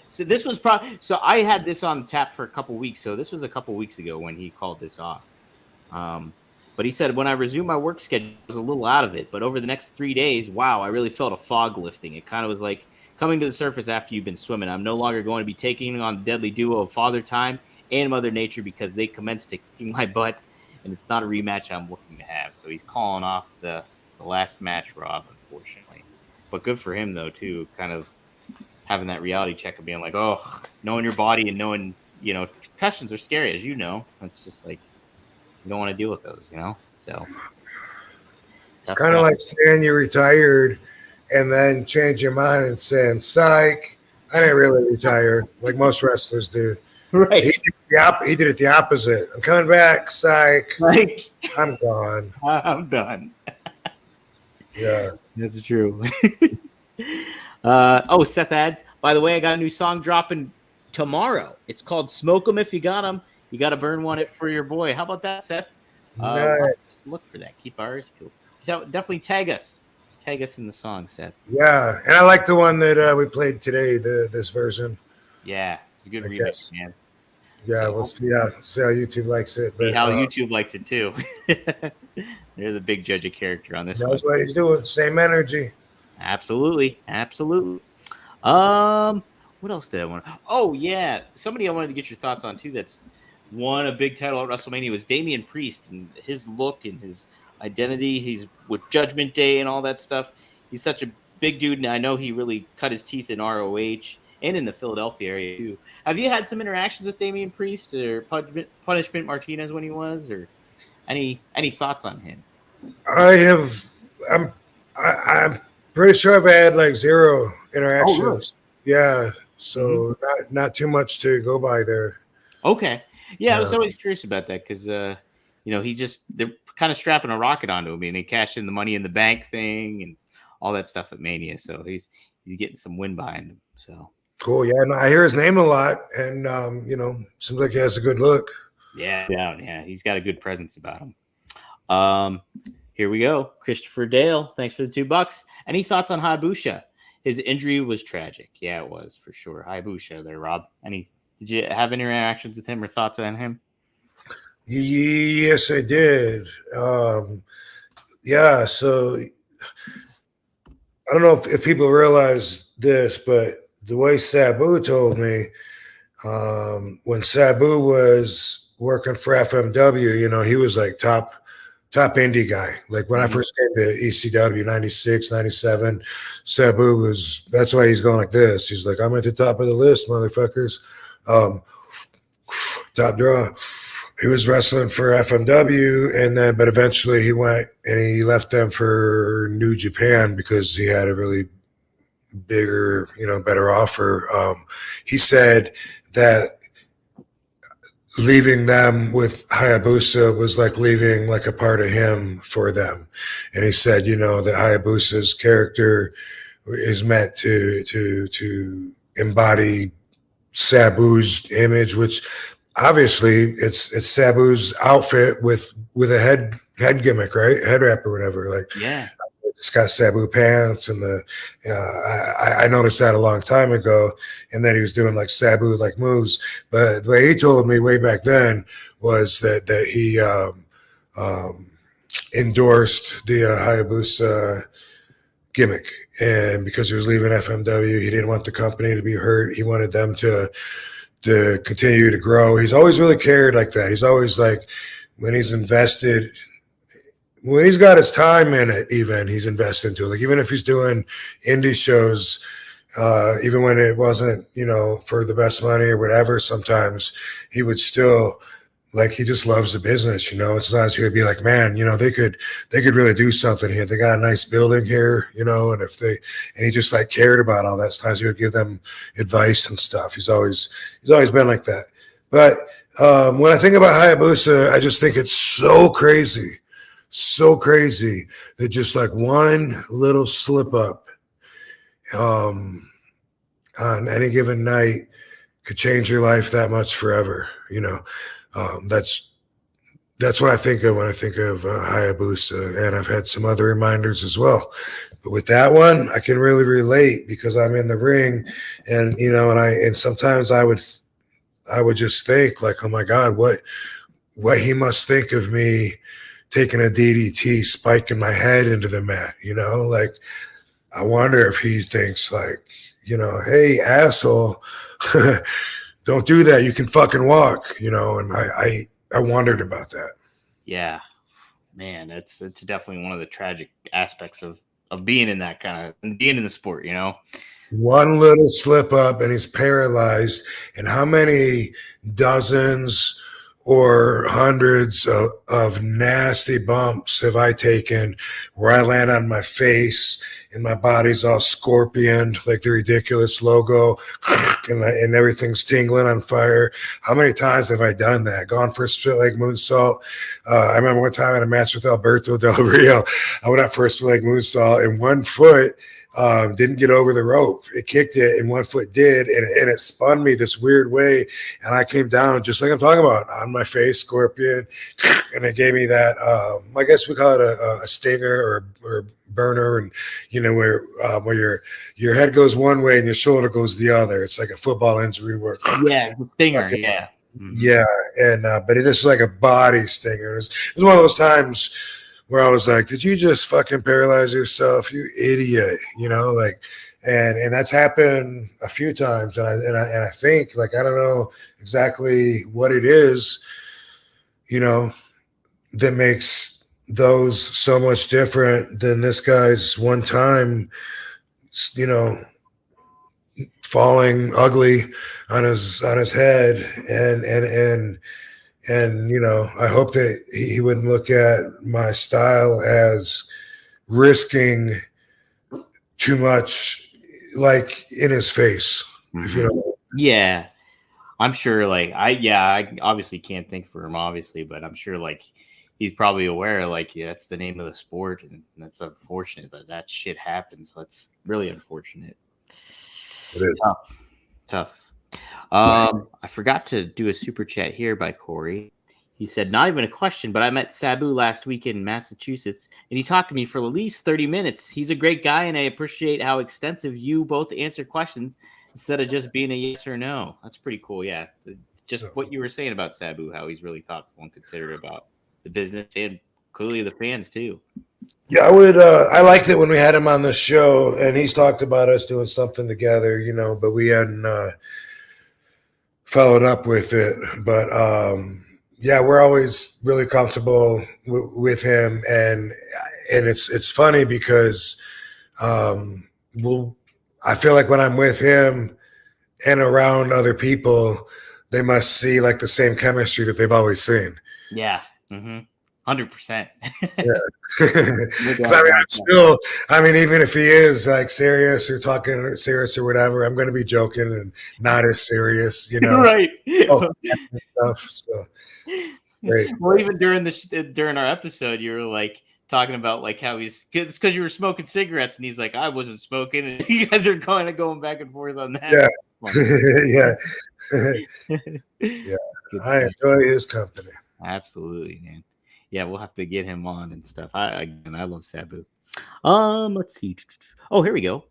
So this was probably so I had this on tap for a couple weeks. So this was a couple weeks ago when he called this off. Um, but he said when I resumed my work schedule, I was a little out of it. But over the next 3 days, wow, I really felt a fog lifting. It kind of was like coming to the surface after you've been swimming. I'm no longer going to be taking on the deadly duo of Father Time and Mother Nature because they commenced to kicking my butt, and it's not a rematch I'm looking to have. So he's calling off the last match, Rob, unfortunately. But good for him though, too. Kind of having that reality check of being like, oh, knowing your body and knowing, concussions are scary, as you know. It's just like you don't want to deal with those, So it's kind of like saying you retired and then change your mind and saying, psych, I didn't really retire like most wrestlers do. right. He did it the opposite. I'm coming back, psych. Like I'm gone. I'm done. Yeah. That's true. Seth adds, by the way, I got a new song dropping tomorrow. It's called Smoke 'em If You Got 'em. You got to burn one it for your boy. How about that, Seth? Nice. Look for that. Keep our ears peeled. Definitely tag us. Tag us in the song, Seth. Yeah. And I like the one that we played today, this version. Yeah. It's a good I remix, guess. man. Yeah, So- we'll see how YouTube likes it. See But how YouTube likes it, too. They're the big judge of character on this one. knows what he's doing. Same energy. Absolutely. What else did I want? Oh yeah, somebody I wanted to get your thoughts on too. That's won a big title at WrestleMania was Damian Priest and his look and his identity. He's with Judgment Day and all that stuff. He's such a big dude, and I know he really cut his teeth in ROH and in the Philadelphia area too. Have you had some interactions with Damian Priest or Punishment Martinez when he was, or any thoughts on him? I have. I'm pretty sure I've had like 0 interactions. Oh, really? Yeah, so not too much to go by there. Okay. Yeah, I was Yeah. always curious about that because, they're kind of strapping a rocket onto him, and he cashed in the Money in the Bank thing and all that stuff at Mania. So he's getting some win behind him. So Cool. Yeah, no, I hear his name a lot, and seems like he has a good look. yeah, he's got a good presence about him. Here we go. Christopher Dale, thanks for the $2. Any thoughts on Hayabusa? His injury was tragic. Yeah, it was for sure. Hayabusa there, Rob. Did you have any interactions with him or thoughts on him? Yes, I did. Yeah, so I don't know if people realize this, but the way Sabu told me, when Sabu was working for FMW, he was like top indie guy. Like when I first came to ECW, 96, 97, Sabu that's why he's going like this. He's like, I'm at the top of the list, motherfuckers. Top draw. He was wrestling for FMW, but eventually he went and he left them for New Japan because he had a really bigger, better offer. He said that leaving them with Hayabusa was like leaving like a part of him for them. And he said, that Hayabusa's character is meant to embody Sabu's image, which obviously it's Sabu's outfit with a head gimmick, right? Head wrap or whatever. Like, Yeah. It's got Sabu pants and I noticed that a long time ago, and then he was doing like Sabu like moves. But the way he told me way back then was that he endorsed the Hayabusa gimmick, and because he was leaving FMW, he didn't want the company to be hurt. He wanted them to continue to grow. He's always really cared like that. He's always like, when he's invested. When he's got his time in it, even he's invested into it. Like even if he's doing indie shows, even when it wasn't, for the best money or whatever, sometimes he would still like he just loves the business, you know. Sometimes he would be like, man, you know, they could really do something here. They got a nice building here, you know, and he just like cared about all that. Sometimes he would give them advice and stuff. He's always been like that. But when I think about Hayabusa, I just think it's so crazy that just like one little slip up um, on any given night could change your life that much forever. You know, that's what I think of when I think of Hayabusa, and I've had some other reminders as well. But with that one, I can really relate because I'm in the ring, and you know, and sometimes I would just think like, oh my God, what he must think of me taking a DDT, spiking my head into the mat. You know, like I wonder if he thinks like, you know, hey asshole, don't do that. You can fucking walk. You know, and I wondered about that. Yeah, man, it's definitely one of the tragic aspects of being in that kind of being in the sport. You know. One little slip up and he's paralyzed. And how many dozens or hundreds of nasty bumps have I taken where I land on my face and my body's all scorpion, like the ridiculous logo, and everything's tingling on fire? How many times have I done that? Gone for a split leg moonsault. I remember one time in a match with Alberto Del Rio, I went up for a split leg moonsault and one foot didn't get over the rope. It kicked it, and one foot did, and it spun me this weird way, and I came down just like I'm talking about on my face, scorpion, and it gave me that. I guess we call it a stinger or burner, and you know where your head goes one way and your shoulder goes the other. It's like a football injury where Yeah, the stinger. Yeah. yeah, and but it is like a body stinger. It was one of those times where I was like, "Did you just fucking paralyze yourself, you idiot?" You know, like, and that's happened a few times, and I think like I don't know exactly what it is, you know, that makes those so much different than this guy's one time, you know, falling ugly on his head and you know, I hope that he wouldn't look at my style as risking too much, like in his face. If you know, Yeah, I'm sure. Like I obviously can't think for him, obviously, but I'm sure like he's probably aware. Like yeah, that's the name of the sport, and that's unfortunate that shit happens. That's really unfortunate. it is. Tough. I forgot to do a super chat here by Corey. He said, not even a question, but I met Sabu last week in Massachusetts, and he talked to me for at least 30 minutes. He's a great guy, and I appreciate how extensive you both answer questions instead of just being a yes or no. That's pretty cool. Yeah. Just what you were saying about Sabu, how he's really thoughtful and considerate about the business and clearly the fans, too. Yeah, I would. I liked it when we had him on the show, and he's talked about us doing something together, you know, but we hadn't followed up with it. But yeah, we're always really comfortable with him, and it's funny because we'll. I feel like when I'm with him and around other people, they must see like the same chemistry that they've always seen. Yeah. 100%. Yeah. Because I mean, I mean, even if he is like serious or talking serious or whatever, I'm going to be joking and not as serious, you know. Right. Oh, stuff. So great. Well, even during our episode, you were like talking about like how it's because you were smoking cigarettes, and he's like, I wasn't smoking, and you guys are kind of going back and forth on that. Yeah. Yeah. I enjoy his company. Absolutely, man. Yeah, we'll have to get him on and stuff. I love Sabu. Let's see. Oh, here we go.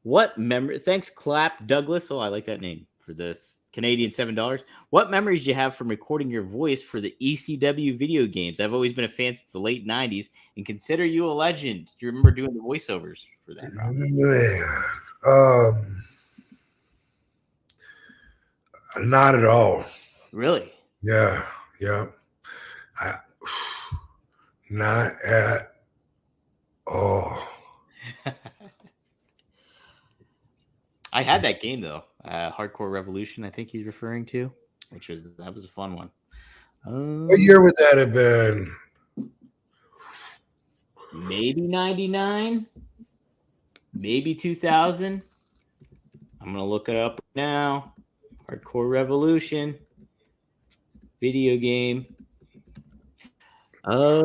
What memory? Thanks, Clap Douglas. Oh, I like that name for this Canadian $7. What memories do you have from recording your voice for the ECW video games? I've always been a fan since the late '90s and consider you a legend. Do you remember doing the voiceovers for that? Not at all. Really? Yeah. Not at all. I had that game though, Hardcore Revolution. I think he's referring to, that was a fun one. What year would that have been? Maybe 99, maybe 2000. I'm gonna look it up now. Hardcore Revolution video game. Tell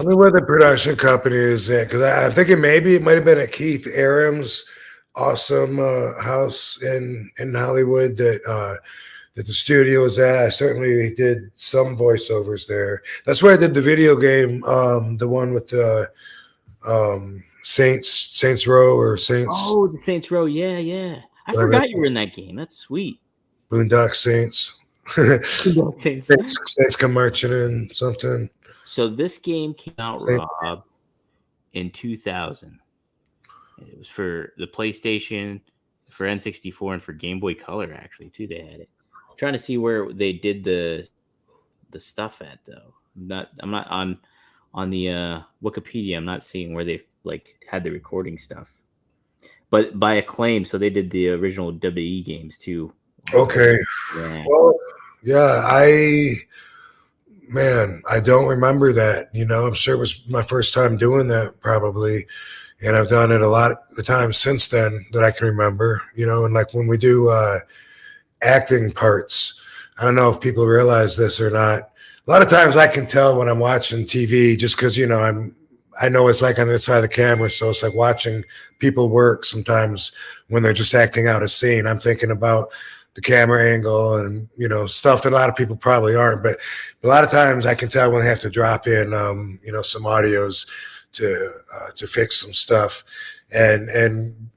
me where the production company is at, because I'm thinking maybe it might have been at Keith Aram's awesome house in Hollywood that the studio was at. I certainly did some voiceovers there. That's where I did the video game, the one with the Saints Row or Saints. Oh, the Saints Row. Yeah, yeah. I Whatever. forgot you were in that game. That's sweet. Boondock Saints. Saints come marching in, something. So this game came out, Rob, in 2000. It was for the PlayStation, for N64, and for Game Boy Color, actually, too. They had it. I'm trying to see where they did the stuff at, though. I'm not on the Wikipedia. I'm not seeing where they've had the recording stuff. But by Acclaim, so they did the original WWE games too. Okay. Yeah. Well, yeah, I don't remember that. I'm sure it was my first time doing that, probably. And I've done it a lot of times since then that I can remember, and like when we do acting parts, I don't know if people realize this or not. A lot of times I can tell when I'm watching TV just because, I know it's like on the side of the camera. So it's like watching people work sometimes when they're just acting out a scene. I'm thinking about the camera angle and, stuff that a lot of people probably aren't. But a lot of times I can tell when I have to drop in, some audios to fix some stuff. And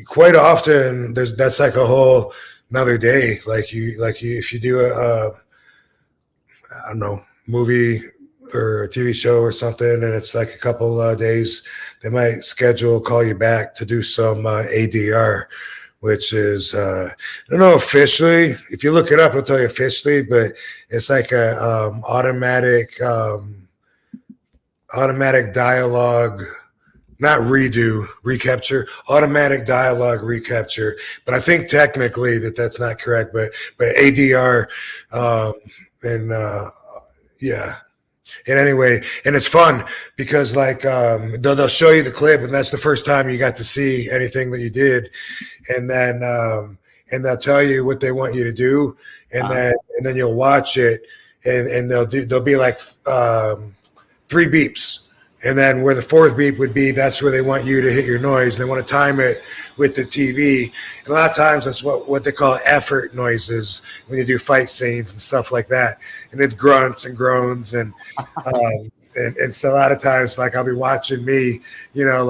quite often that's like a whole another day. If you do I don't know, movie or a TV show or something, and it's like a couple days, they might call you back to do some ADR, which is, I don't know officially. If you look it up, it'll tell you officially, but it's like a automatic dialogue, not recapture, automatic dialogue recapture. But I think technically that's not correct, but ADR, yeah. And anyway, and it's fun because they'll show you the clip, and that's the first time you got to see anything that you did, and then and they'll tell you what they want you to do, and then you'll watch it, and there'll be like 3 beeps. And then where the 4th beep would be, that's where they want you to hit your noise. They want to time it with the TV. And a lot of times that's what they call effort noises when you do fight scenes and stuff like that. And it's grunts and groans. And so a lot of times, I'll be watching me,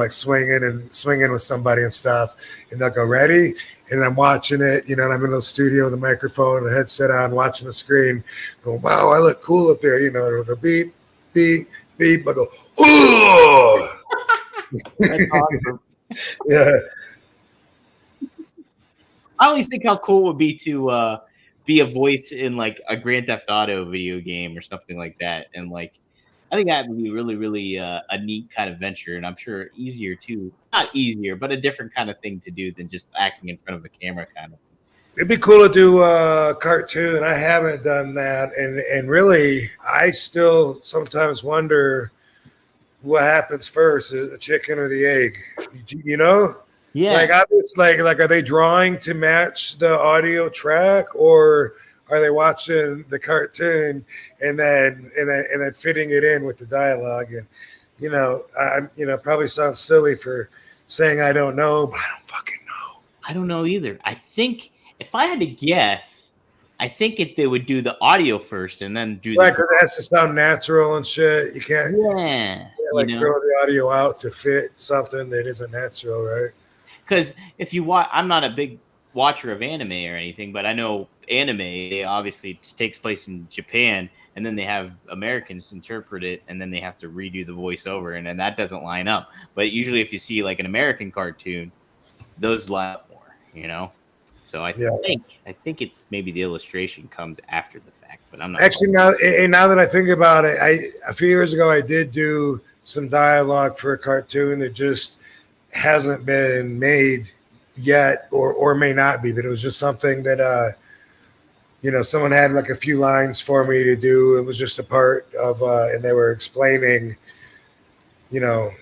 swinging with somebody and stuff. And they'll go, ready? And I'm watching it, and I'm in the studio with a microphone and a headset on, watching the screen, going, wow, I look cool up there. It'll go beep, beep, beep. I go, oh! That's awesome. Yeah. I always think how cool it would be to be a voice in a Grand Theft Auto video game or something like that. And I think that would be really, really a neat kind of venture. And I'm sure easier too. Not easier, but a different kind of thing to do than just acting in front of a camera kind of. It'd be cool to do a cartoon. I haven't done that. And really, I still sometimes wonder what happens first, the chicken or the egg, Yeah. Are they drawing to match the audio track, or are they watching the cartoon and then fitting it in with the dialogue? And I'm probably sounds silly for saying I don't know, but I don't fucking know. I don't know either. I think if I had to guess, I think they would do the audio first and then do because it has to sound natural and shit. You can't throw the audio out to fit something that isn't natural, right? Because if you watch, I'm not a big watcher of anime or anything, but I know anime obviously takes place in Japan, and then they have Americans interpret it, and then they have to redo the voiceover, and then that doesn't line up. But usually, if you see an American cartoon, those line up more, So I think it's maybe the illustration comes after the fact, but I'm not actually now that I think about it, a few years ago I did do some dialogue for a cartoon that just hasn't been made yet, or may not be, but it was just something that someone had like a few lines for me to do. It was just a part of, and they were explaining, you know,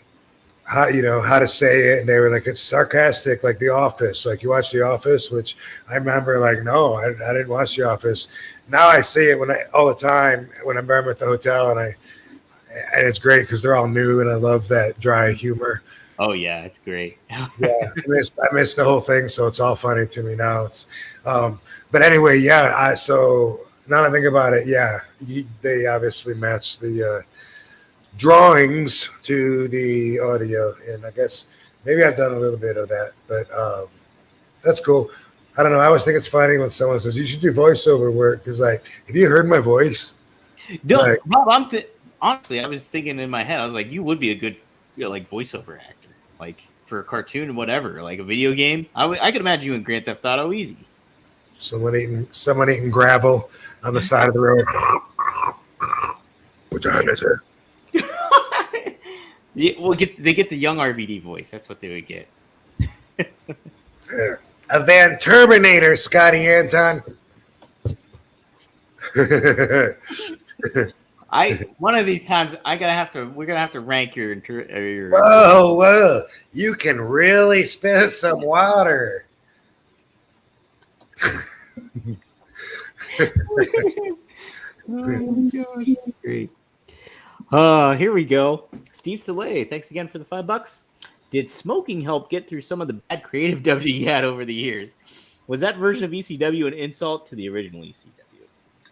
how to say it, and they were like, it's sarcastic, like The Office. Like, you watch The Office, which I remember, like, no, I didn't watch The Office. Now I see it all the time when I'm at the hotel, and it's great because they're all new, and I love that dry humor. Oh yeah, it's great. Yeah, I missed the whole thing, so it's all funny to me now. But anyway, yeah. So now that I think about it, yeah, they obviously match the drawings to the audio, and I guess maybe I've done a little bit of that, but that's cool. I don't know. I always think it's funny when someone says you should do voiceover work, because, like, have you heard my voice? No, Like, Rob, honestly, I was thinking in my head, I was like, you would be a good, like, voiceover actor, like for a cartoon, whatever, like a video game. I could imagine you in Grand Theft Auto easy. someone eating gravel on the side of the road. What time is it? Yeah, they get the young RVD voice. That's what they would get. A Van Terminator, Scotty Anton. One of these times we're gonna have to rank your Whoa, you can really spit some water. Great. Here we go. Steve Soleil, thanks again for the $5. Did smoking help get through some of the bad creative W you had over the years? Was that version of ECW an insult to the original ECW?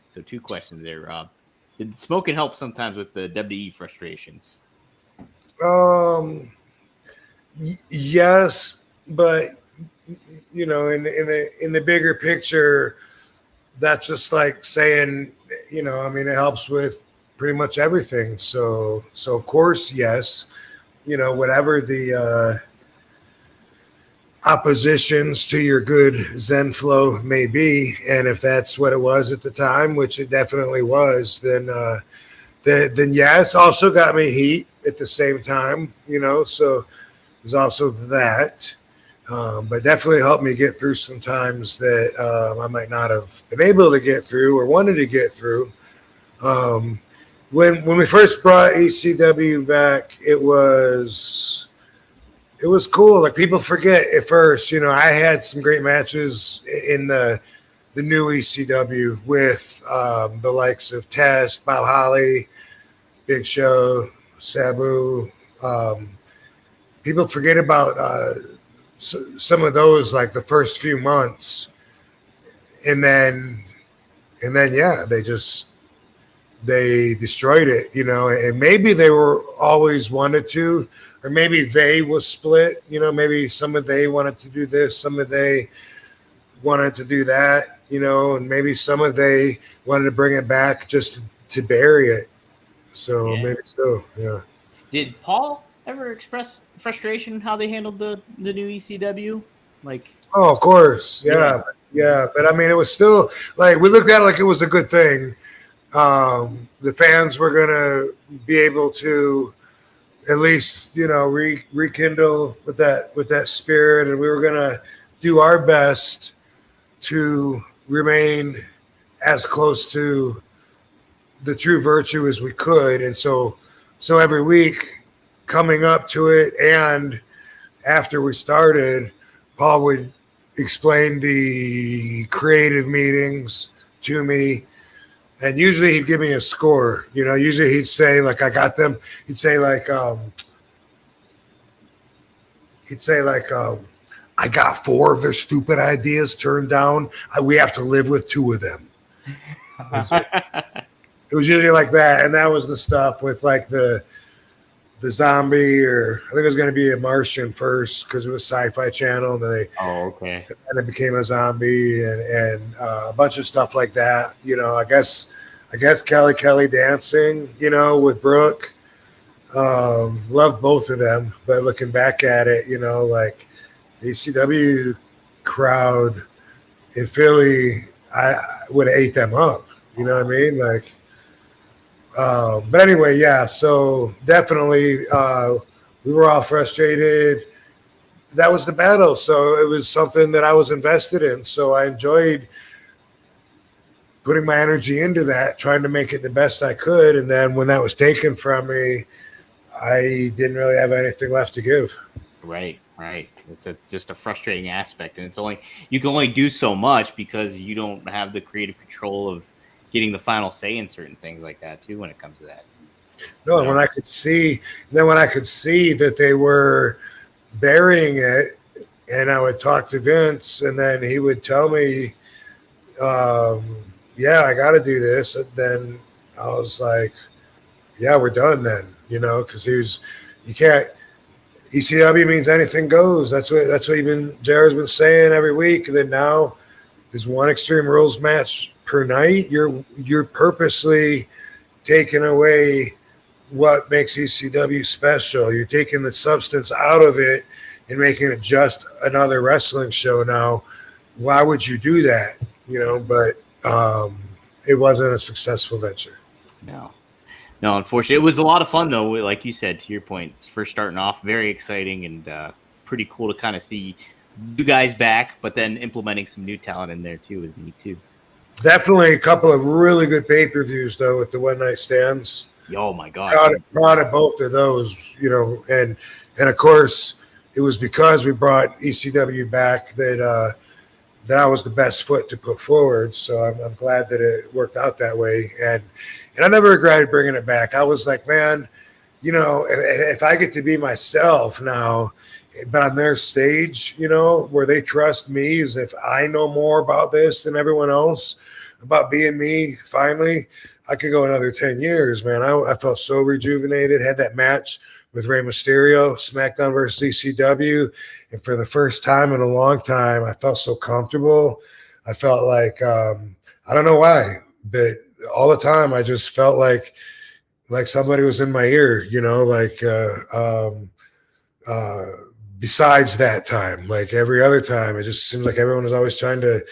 So 2 questions there, Rob. Did smoking help sometimes with the WWE frustrations? Yes, but in the bigger picture, that's just like saying, it helps with pretty much everything. So of course, yes, whatever the oppositions to your good Zen flow may be, and if that's what it was at the time, which it definitely was, then yes, also got me heat at the same time, so there's also that. But definitely helped me get through some times that I might not have been able to get through or wanted to get through. When we first brought ECW back, it was cool. Like, people forget at first, I had some great matches in the new ECW with the likes of Test, Bob Holly, Big Show, Sabu. People forget about some of those, like the first few months, and then yeah, they destroyed it, and maybe they were always wanted to, or maybe they was split, maybe some of they wanted to do this, some of they wanted to do that, and maybe some of they wanted to bring it back just to bury it. So yeah. Maybe so, yeah. Did Paul ever express frustration how they handled the new ECW? Like, oh, of course, yeah. But I mean, it was still like, we looked at it like it was a good thing. The fans were gonna be able to at least, rekindle with that spirit, and we were gonna do our best to remain as close to the true virtue as we could. And so every week coming up to it and after we started, Paul would explain the creative meetings to me, and usually he'd give me a score. Usually he'd say, like, I got them. He'd say like I got 4 of their stupid ideas turned down. We have to live with 2 of them. It was usually like that, and that was the stuff with like the zombie, or I think it was going to be a Martian first because it was Sci-Fi Channel, and then and it became a zombie, and a bunch of stuff like that. I guess Kelly dancing, with Brooke. Loved both of them, but looking back at it, like the ECW crowd in Philly, I would have ate them up. You know what I mean? Like, but anyway, yeah. So definitely, we were all frustrated. That was the battle, so it was something that I was invested in. So I enjoyed putting my energy into that, trying to make it the best I could. And then when that was taken from me, I didn't really have anything left to give. Right. It's just a frustrating aspect, and it's only you can only do so much because you don't have the creative control of getting the final say in certain things like that too. When it comes to that, No, when I could see that they were burying it, and I would talk to Vince, and then he would tell me, "Yeah, I got to do this," and then I was like, "Yeah, we're done then," because you can't. ECW means anything goes. That's what Jared's been saying every week. And then now there's one Extreme Rules match per night. You're purposely taking away what makes ECW special. You're taking the substance out of it and making it just another wrestling show now. Why would you do that? But it wasn't a successful venture. No, unfortunately, it was a lot of fun though. Like you said, to your point, it's first starting off, very exciting and pretty cool to kind of see you guys back, but then implementing some new talent in there too is neat too. Definitely a couple of really good pay-per-views though with the one night stands. Oh my God! Proud of both of those, and of course it was because we brought ECW back that that was the best foot to put forward. So I'm glad that it worked out that way. And I never regretted bringing it back. I was like, man, if I get to be myself now, but on their stage, where they trust me as if I know more about this than everyone else, about being me, finally, I could go another 10 years, man. I felt so rejuvenated, had that match with Rey Mysterio, SmackDown versus ECW. And for the first time in a long time, I felt so comfortable. I felt like, I don't know why, but all the time I just felt like somebody was in my ear, besides that time, like every other time, it just seems like everyone was always trying to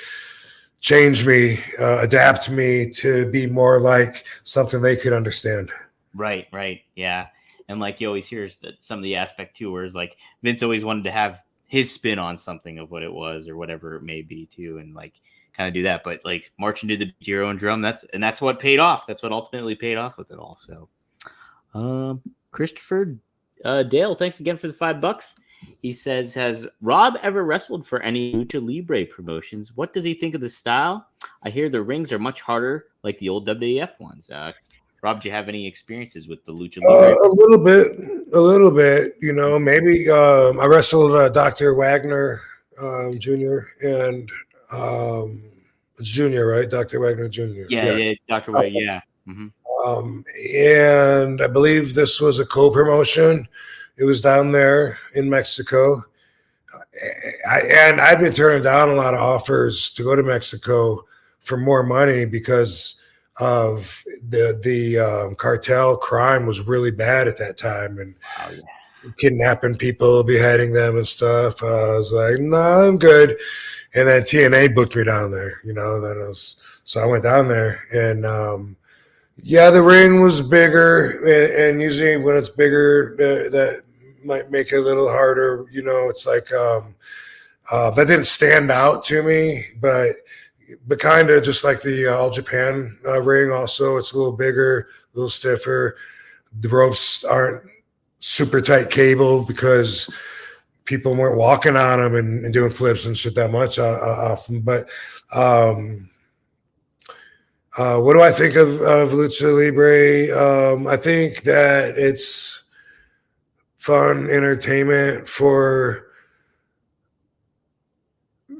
change me, adapt me to be more like something they could understand. Right. Yeah. And like you always hear is that some of the aspect too, where it's like Vince always wanted to have his spin on something of what it was or whatever it may be too, and like kind of do that. But like marching to the hero and drum, that's what paid off. That's what ultimately paid off with it all. So, Christopher Dale, thanks again for the $5. He says, has Rob ever wrestled for any Lucha Libre promotions? What does he think of the style? I hear the rings are much harder, like the old WWF ones. Rob, do you have any experiences with the Lucha Libre? A little bit, maybe I wrestled Dr. Wagner Jr. and Junior, right? Dr. Wagner Jr. Yeah, Dr. Wagner, yeah. Mm-hmm. And I believe this was a co-promotion. It was down there in Mexico. And I'd been turning down a lot of offers to go to Mexico for more money because of the cartel crime was really bad at that time, and kidnapping people, beheading them and stuff. I was like, no, I'm good. And then TNA booked me down there, so I went down there, and the ring was bigger, and usually when it's bigger, that might make it a little harder. It's like that didn't stand out to me, but kind of just like the All Japan ring. Also, it's a little bigger, a little stiffer. The ropes aren't super tight cable because people weren't walking on them and doing flips and shit that much often. But what do I think of Lucha Libre? I think that it's fun entertainment for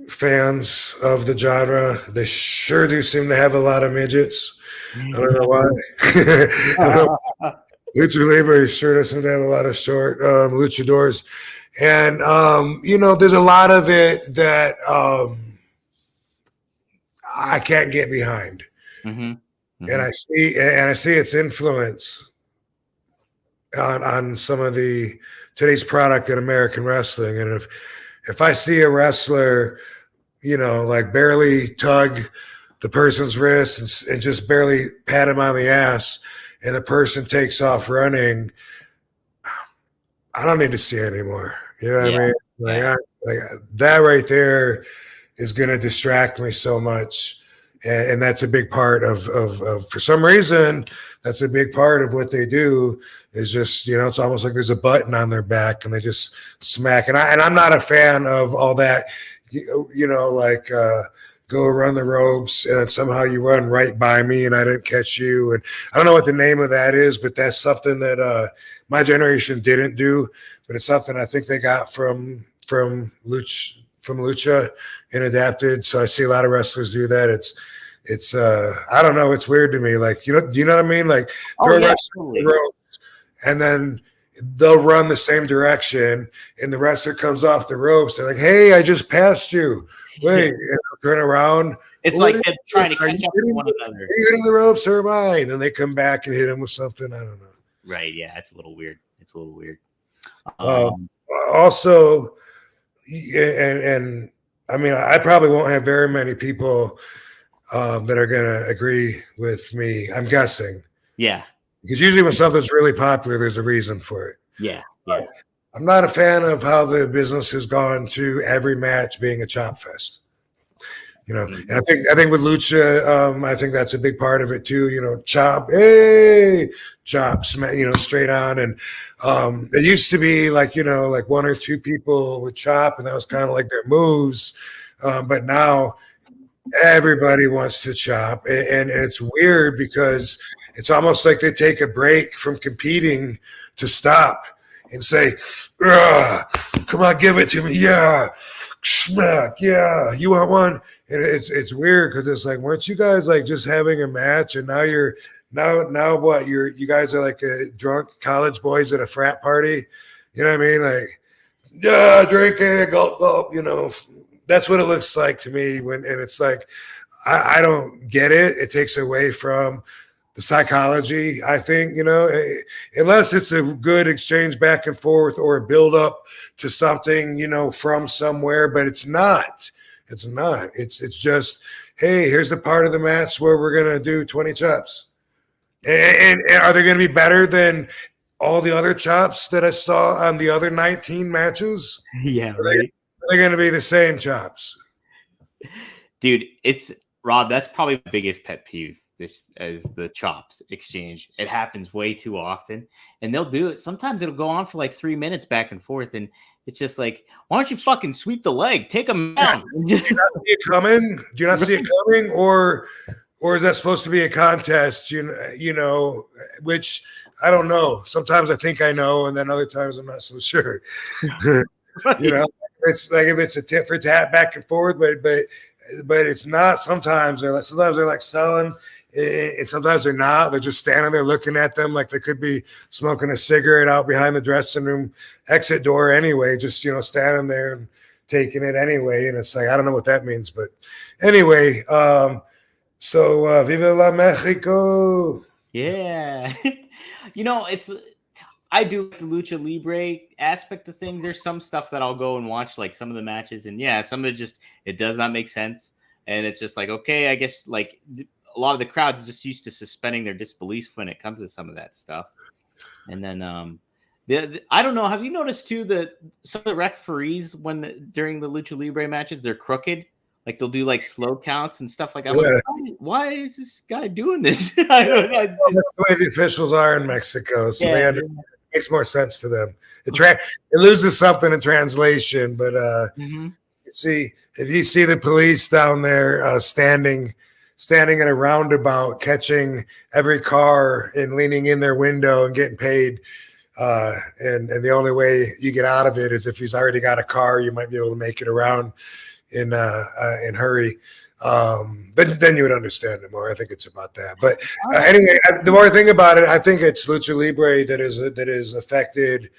fans of the genre. They sure do seem to have a lot of midgets. I don't know why. Lucha Libre sure does seem to have a lot of short luchadors. And, there's a lot of it that I can't get behind. Mm-hmm. Mm-hmm. And I see its influence on some of today's product in American wrestling. And if I see a wrestler, like barely tug the person's wrist and just barely pat him on the ass, and the person takes off running, I don't need to see anymore. You know what I mean? Like that right there is going to distract me so much. And that's a big part of for some reason, that's a big part of what they do is just, it's almost like there's a button on their back and they just smack. I'm not a fan of all that, like go run the ropes and somehow you run right by me and I didn't catch you. And I don't know what the name of that is, but that's something that my generation didn't do, but it's something I think they got from Lucha and adapted. So I see a lot of wrestlers do that. It's I don't know, it's weird to me. Like, do you know what I mean? Like throw a wrestler totally. the ropes and then they'll run the same direction and the wrestler comes off the ropes. They're like, hey, I just passed you. Wait, and they'll turn around. It's like they're trying to catch up with one another. Are you hitting the ropes or mine? And they come back and hit him with something. I don't know. Right. Yeah, it's a little weird. Also, and I mean, I probably won't have very many people that are going to agree with me. I'm guessing. Yeah. Because usually when something's really popular, there's a reason for it. Yeah. I'm not a fan of how the business has gone to every match being a chop fest. And I think with Lucha, I think that's a big part of it too. Chop, hey, chop, straight on. And it used to be like like one or two people would chop, and that was kind of like their moves. But now everybody wants to chop, and it's weird because it's almost like they take a break from competing to stop and say, come on, give it to me. Yeah. Smack. Yeah. You want one? And it's weird because it's like, weren't you guys like just having a match? And now now what? You guys are like a drunk college boys at a frat party. You know what I mean? Like, yeah, drinking, gulp, gulp, that's what it looks like to me and it's like, I don't get it. It takes away from the psychology, I think, unless it's a good exchange back and forth or a build up to something, from somewhere, but it's not. It's not. It's just, hey, here's the part of the match where we're going to do 20 chops. And are they going to be better than all the other chops that I saw on the other 19 matches? Yeah, right. They're going to be the same chops. Dude, Rob, that's probably my biggest pet peeve. This as the chops exchange. It happens way too often, and they'll do it. Sometimes it'll go on for like 3 minutes back and forth, and it's just like, why don't you fucking sweep the leg? Take them down. Do you not see it coming? Do you not see it coming, or is that supposed to be a contest? Which I don't know. Sometimes I think I know, and then other times I'm not so sure. Right. It's like if it's a tit for tat back and forth, but it's not. Sometimes they're like selling. And sometimes they're not. They're just standing there looking at them like they could be smoking a cigarette out behind the dressing room exit door anyway, just, standing there and taking it anyway. And it's like, I don't know what that means. But anyway, so Viva la Mexico. Yeah. I do like the Lucha Libre aspect of things. There's some stuff that I'll go and watch, like some of the matches. And yeah, some of it does not make sense. And it's just like, okay, I guess like a lot of the crowd is just used to suspending their disbelief when it comes to some of that stuff. And then I don't know. Have you noticed too that some of the referees during the Lucha Libre matches, they're crooked? Like they'll do like slow counts and stuff like that. Like, why is this guy doing this? I don't know. That's the way the officials are in Mexico. So it makes more sense to them. It loses something in translation, but see, if you see the police down there standing in a roundabout, catching every car and leaning in their window and getting paid. And the only way you get out of it is if he's already got a car, you might be able to make it around in hurry. But then you would understand it more. I think it's about that. But anyway, the more I think about it, I think it's Lucha Libre that is affected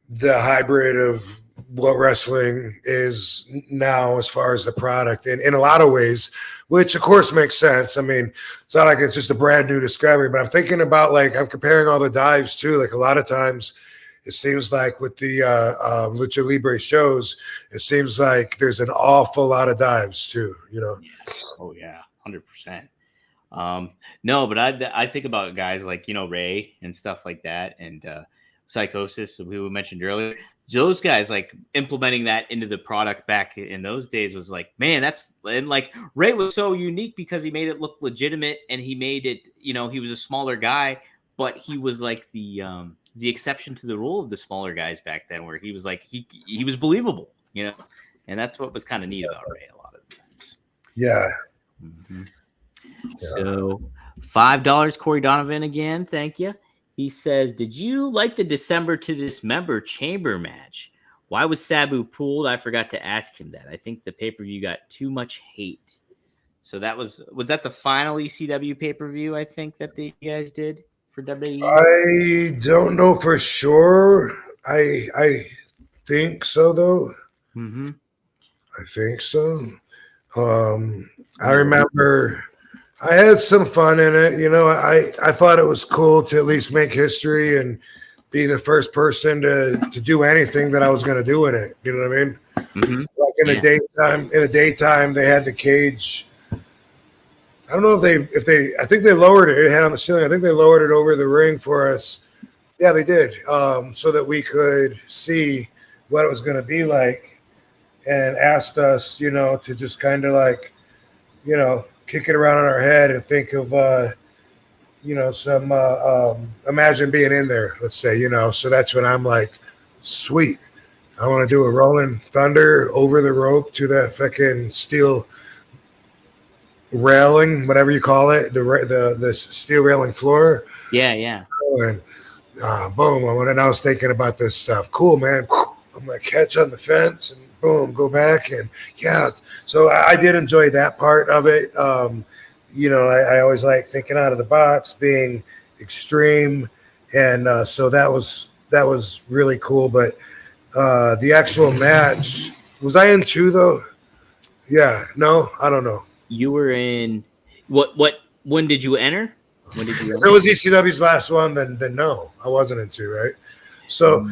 the hybrid of what wrestling is now as far as the product and in a lot of ways, which of course makes sense. I mean, it's not like it's just a brand new discovery, but I'm thinking about I'm comparing all the dives too. Like a lot of times it seems like with the Lucha Libre shows, it seems like there's an awful lot of dives too, Yeah. Oh yeah. 100%. No, but I think about guys like, Ray and stuff like that. And Psychosis, who we mentioned earlier. those guys like implementing that into the product back in those days was like, man, that's and like Ray was so unique because he made it look legitimate and he made it, he was a smaller guy, but he was like the exception to the rule of the smaller guys back then, where he was like he was believable, and that's what was kind of neat about Ray a lot of the times. Yeah. Mm-hmm. So $5, Corey Donovan again. Thank you. He says, did you like the December to Dismember chamber match? Why was Sabu pulled? I forgot to ask him that. I think the pay-per-view got too much hate. So that was that the final ECW pay-per-view, I think, that the guys did for WWE? I don't know for sure. I think so, though. Mm-hmm. I think so. I remember I had some fun in it. I thought it was cool to at least make history and be the first person to do anything that I was going to do in it. You know what I mean? Mm-hmm. Like in the daytime, they had the cage. I don't know if they I think they lowered it. It had on the ceiling. I think they lowered it over the ring for us. Yeah, they did. So that we could see what it was going to be like, and asked us, to just kind of like, kick it around in our head and think of, some, imagine being in there, let's say, so that's when I'm like, sweet. I want to do a rolling thunder over the rope to that fucking steel railing, whatever you call it, the steel railing floor. Yeah. And boom, when I was thinking about this stuff, cool, man. I'm going to catch on the fence and boom, go back. And yeah, so I did enjoy that part of it. I always like thinking out of the box, being extreme. And so that was really cool. But the actual match, was I in 2 though? Yeah, no, I don't know. You were in when did you enter? When did you If it was ECW's last one, then no, I wasn't in 2, right? So,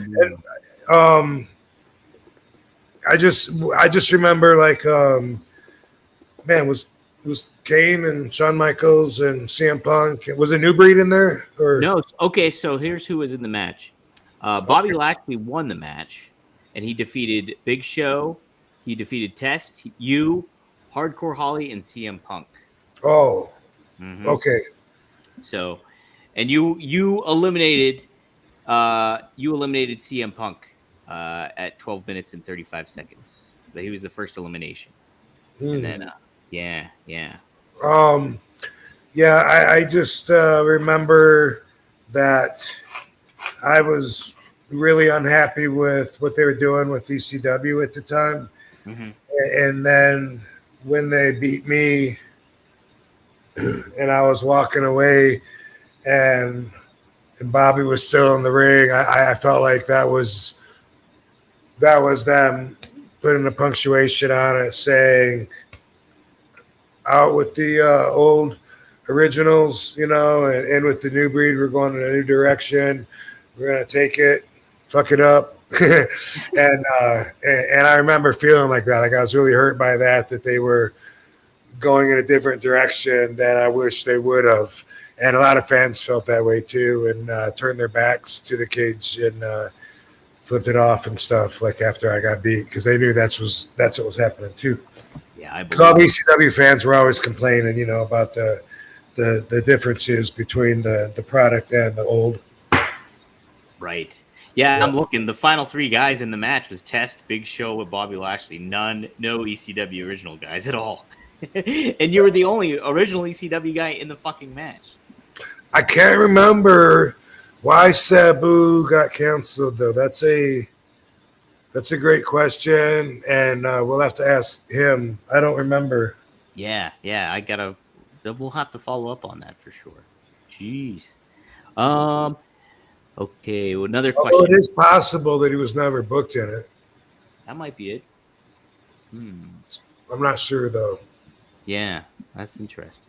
I just remember like, man, was Kane and Shawn Michaels and CM Punk? Was it New Breed in there? Or no? Okay, so here's who was in the match. Bobby Lashley won the match, and he defeated Big Show. He defeated Test, Hardcore Holly, and CM Punk. Oh, okay. So, and you eliminated CM Punk at 12 minutes and 35 seconds. He was the first elimination. And then, yeah. I just remember that I was really unhappy with what they were doing with ECW at the time. Mm-hmm. And then when they beat me and I was walking away and Bobby was still in the ring, I felt like that was them putting a punctuation on it, saying out with the old originals, and with the new breed, we're going in a new direction. We're going to take it, fuck it up. and I remember feeling like that. Like I was really hurt by that they were going in a different direction than I wish they would have. And a lot of fans felt that way too, and turned their backs to the cage and flipped it off and stuff. Like after I got beat, because they knew that's what was happening too. Yeah, I believe. All ECW fans were always complaining, about the differences between the product and the old. Right. Yeah, I'm looking. The final 3 guys in the match was Test, Big Show, with Bobby Lashley. No ECW original guys at all. And you were the only original ECW guy in the fucking match. I can't remember why Sabu got canceled, though. That's a great question, and we'll have to ask him. I don't remember. Yeah, we'll have to follow up on that for sure. Jeez. Okay, well, another question. Although it is possible that he was never booked in it. That might be it. I'm not sure, though. Yeah, that's interesting.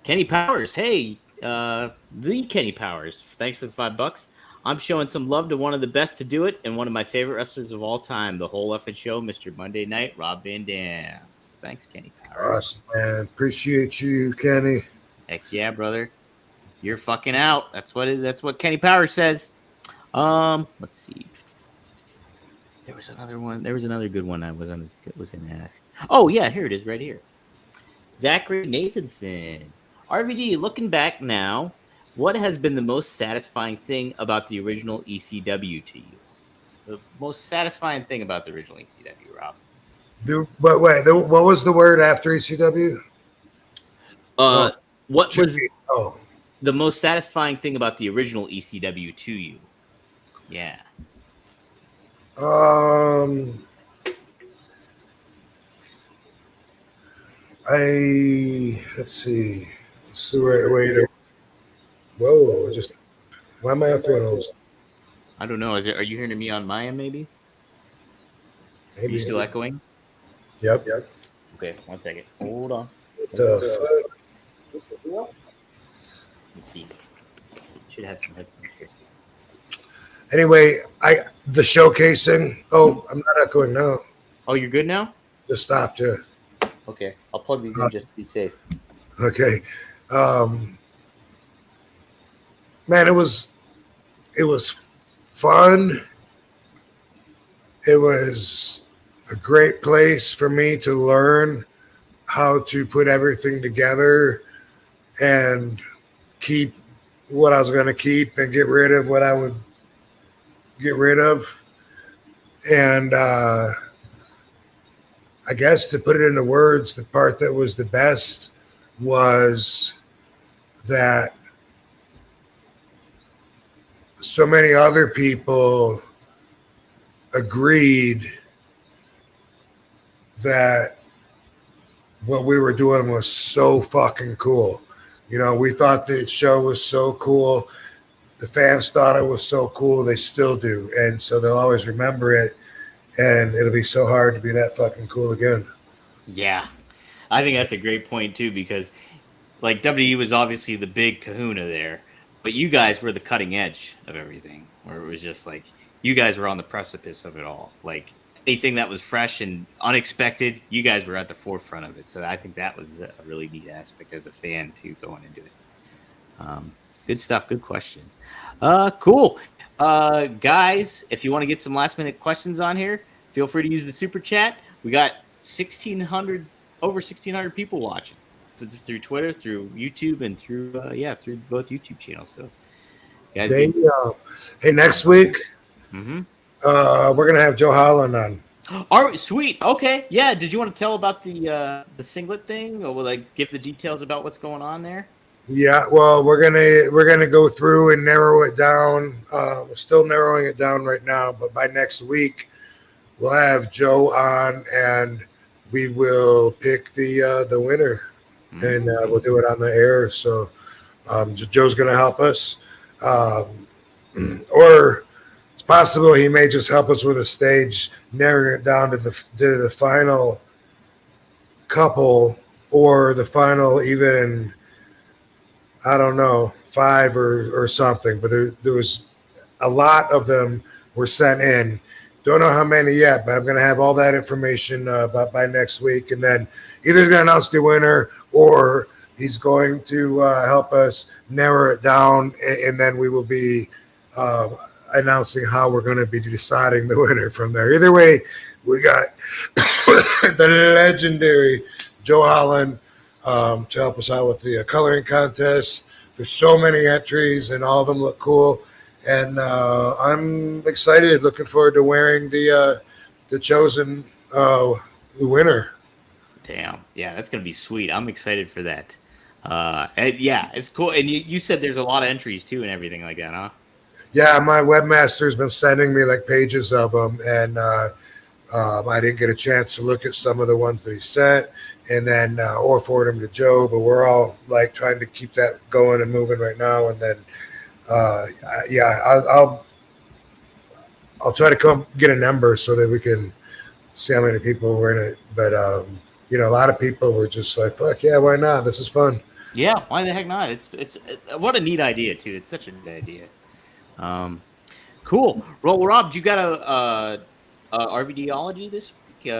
Kenny Powers. Hey, the Kenny Powers. Thanks for the $5. I'm showing some love to one of the best to do it and one of my favorite wrestlers of all time, the whole effing show, Mr. Monday Night, Rob Van Dam. Thanks, Kenny Powers. Awesome, man. Appreciate you, Kenny. Heck yeah, brother. You're fucking out. That's what Kenny Powers says. Let's see. There was another one. There was another good one I was going to ask. Oh yeah, here it is, right here. Zachary Nathanson. RVD, looking back now, what has been the most satisfying thing about the original ECW to you? The most satisfying thing about the original ECW, Rob. But wait, what was the word after ECW? Uh, Oh, what was oh, the most satisfying thing about the original ECW to you? Yeah. um, let's see. It's the right way to. Whoa! Why am I out there? I don't know. Are you hearing me on my end? Maybe. Are you Maybe. still echoing? Yep. Yep. Okay, 1 second. Hold on. The Let's see. Should have some headphones here. Anyway, the showcasing. Oh, I'm not echoing now. Oh, you're good now? Just stopped. Yeah. Okay, I'll plug these in just to be safe. Okay. Man, it was fun. It was a great place for me to learn how to put everything together and keep what I was going to keep and get rid of what I would get rid of. And I guess to put it into words, the part that was the best was that so many other people agreed that what we were doing was so fucking cool. You know, we thought the show was so cool. The fans thought it was so cool. They still do. And so they'll always remember it. And it'll be so hard to be that fucking cool again. Yeah. I think that's a great point, too, because, like, WWE was obviously the big kahuna there, but you guys were the cutting edge of everything, where it was just like, you guys were on the precipice of it all. Like, anything that was fresh and unexpected, you guys were at the forefront of it. So I think that was a really neat aspect as a fan, too, going into it. Good stuff. Good question. Cool. Guys, if you want to get some last minute questions on here, feel free to use the super chat. We got over 1,600 people watching through Twitter, through YouTube, and through both YouTube channels. So, guys, Hey, next week, mm-hmm. We're gonna have Joe Holland on. All right, sweet. Okay, yeah. Did you want to tell about the singlet thing, or will I give the details about what's going on there? Yeah, well, we're gonna go through and narrow it down. We're still narrowing it down right now, but by next week, we'll have Joe on, and we will pick the winner, and we'll do it on the air. So Joe's gonna help us, or it's possible he may just help us with a stage, narrowing it down to the final couple or the final even. I don't know, 5 or something, but there was a lot of them were sent in. Don't know how many yet, but I'm going to have all that information by next week. And then either he's going to announce the winner or he's going to help us narrow it down. And then we will be announcing how we're going to be deciding the winner from there. Either way, we got the legendary Joe Holland to help us out with the coloring contest. There's so many entries and all of them look cool. And I'm excited, looking forward to wearing the chosen the winner. Damn. Yeah, that's going to be sweet. I'm excited for that. Yeah, it's cool. And you said there's a lot of entries too and everything like that, huh? Yeah, my webmaster's been sending me like pages of them, and I didn't get a chance to look at some of the ones that he sent, and then or forward them to Joe. But we're all like trying to keep that going and moving right now. And then, I'll try to come get a number so that we can see how many people were in it. But a lot of people were just like, "Fuck yeah, why not? This is fun." Yeah, why the heck not? It's what a neat idea too. It's such a neat idea. Cool. Well, Rob, you got a RVDology this week?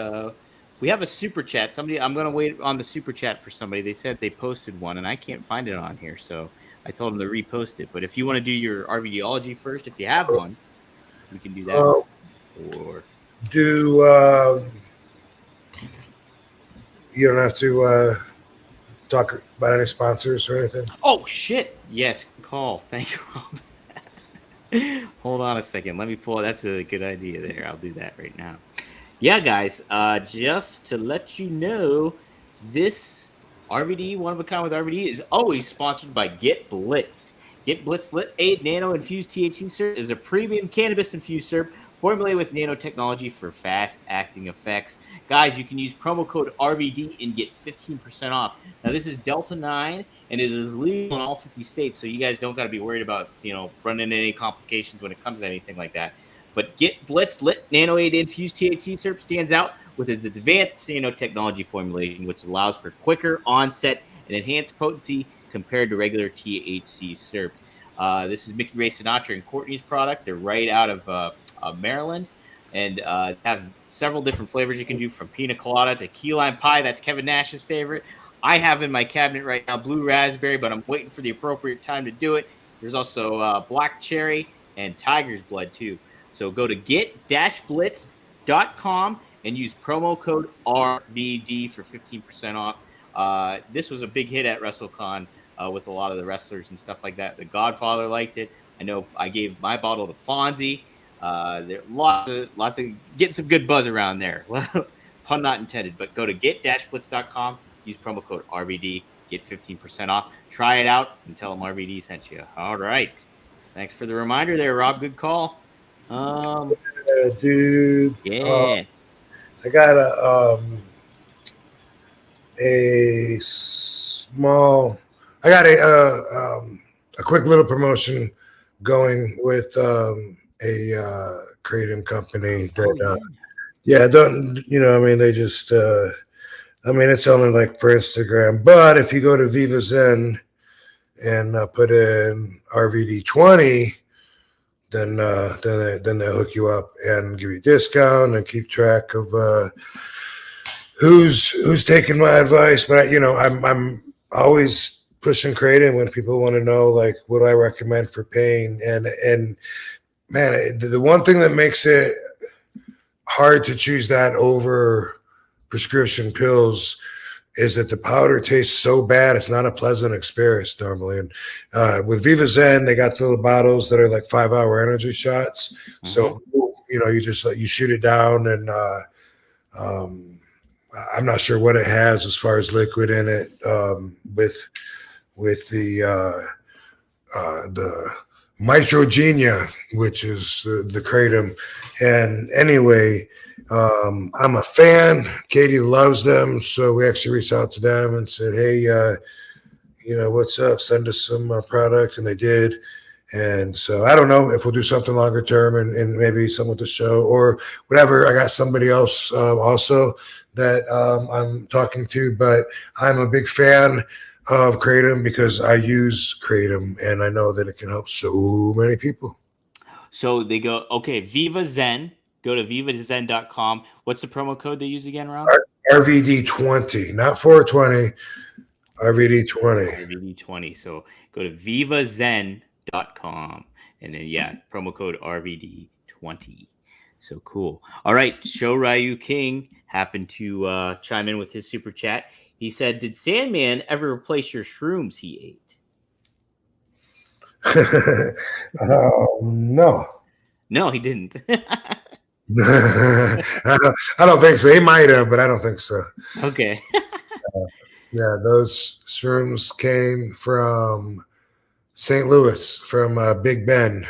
We have a super chat. I'm going to wait on the super chat for somebody. They said they posted one, and I can't find it on here, so I told them to repost it. But if you want to do your RVDology first, if you have one, we can do that. Do you don't have to talk about any sponsors or anything? Oh shit! Yes, good call. Thanks, Rob. Hold on a second. Let me pull. That's a good idea there. I'll do that right now. Yeah, guys. Just to let you know, this RVD one of a kind with RVD is always sponsored by Get Blitzed. Get Blitzed Lit 8 Nano Infused THC Syrup is a premium cannabis infused syrup formulated with nanotechnology for fast acting effects. Guys, you can use promo code RVD and get 15% off. Now, this is Delta 9 and it is legal in all 50 states, so you guys don't got to be worried about, running into any complications when it comes to anything like that. But Get Blitz Lit Nano 8 Infused THC Syrup stands out with its advanced nanotechnology formulation, which allows for quicker onset and enhanced potency compared to regular THC syrup. This is Mickey Ray Sinatra and Courtney's product. They're right out of Maryland, and have several different flavors you can do, from pina colada to key lime pie. That's Kevin Nash's favorite. I have in my cabinet right now blue raspberry, but I'm waiting for the appropriate time to do it. There's also black cherry and tiger's blood too. So go to get-blitz.com and use promo code RVD for 15% off. This was a big hit at WrestleCon with a lot of the wrestlers and stuff like that. The Godfather liked it. I know I gave my bottle to Fonzie. There lots of getting some good buzz around there. Well, pun not intended. But go to get-blitz.com. Use promo code RVD. Get 15% off. Try it out and tell them RVD sent you. All right. Thanks for the reminder there, Rob. Good call. Dude. Yeah. I got a small. I got a quick little promotion going with a kratom company that don't, I mean, they just I mean, it's only like for Instagram, but if you go to Viva Zen and put in RVD20, then they'll hook you up and give you a discount and keep track of who's taking my advice. But I'm always pushing kratom when people want to know, like, what do I recommend for pain. And man, the one thing that makes it hard to choose that over prescription pills is that the powder tastes so bad. It's not a pleasant experience normally. And with Viva Zen, they got the little bottles that are like 5-hour energy shots. Mm-hmm. So, you just you shoot it down, and I'm not sure what it has as far as liquid in it with the Mitrogenia, which is the kratom. And anyway, I'm a fan. Katie loves them, so we actually reached out to them and said, "Hey, what's up? Send us some product," and they did. And so I don't know if we'll do something longer term and maybe some with the show or whatever. I got somebody else also that I'm talking to, but I'm a big fan of kratom because I use kratom and I know that it can help so many people. So they go, okay, Viva Zen. Go to vivazen.com. What's the promo code they use again, Rob? RVD20, not 420, RVD20. RVD20. So go to vivazen.com. And then, promo code RVD20. So cool. All right. Show Ryu King happened to chime in with his super chat. He said, "Did Sandman ever replace your shrooms he ate?" No. No, he didn't. I don't think so. He might have, but I don't think so. Okay. Yeah, those shrooms came from St. Louis, from Big Ben.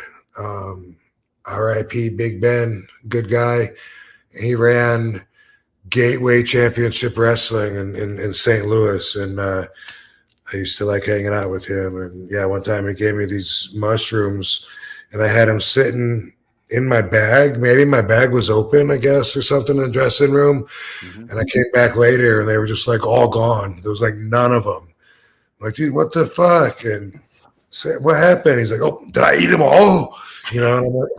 R.I.P. Big Ben, good guy. He ran Gateway Championship Wrestling in St. Louis, and I used to like hanging out with him. And yeah, one time he gave me these mushrooms, and I had him sitting in my bag. Maybe my bag was open, I guess, or something in the dressing room. Mm-hmm. And I came back later and they were just like all gone. There was like none of them. I'm like, dude, what the fuck? And said, what happened? He's like, oh, did I eat them all? And I'm like,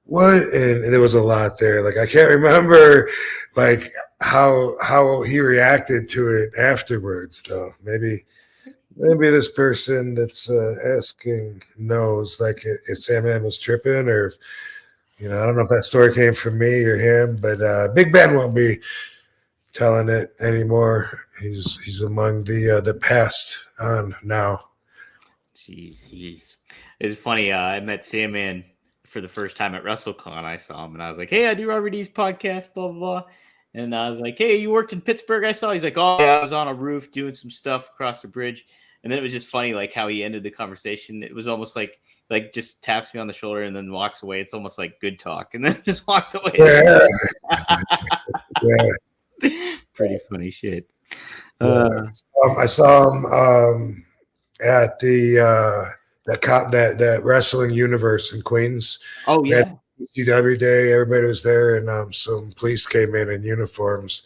what? And there was a lot there. Like, I can't remember like how he reacted to it afterwards though. Maybe this person that's asking knows like if Sandman was tripping or You know, I don't know if that story came from me or him, but Big Ben won't be telling it anymore. He's among the past on now. Jeez. It's funny. I met Sandman for the first time at WrestleCon. I saw him and I was like, "Hey, I do RVD's podcast, blah blah blah." And I was like, "Hey, you worked in Pittsburgh?" I saw. He's like, "Oh yeah, I was on a roof doing some stuff across the bridge." And then it was just funny, like how he ended the conversation. It was almost like just taps me on the shoulder and then walks away. It's almost like good talk, and then just walked away. Yeah, yeah. Pretty funny shit. I saw him at that wrestling universe in Queens. Oh yeah. ECW day, everybody was there, and some police came in uniforms,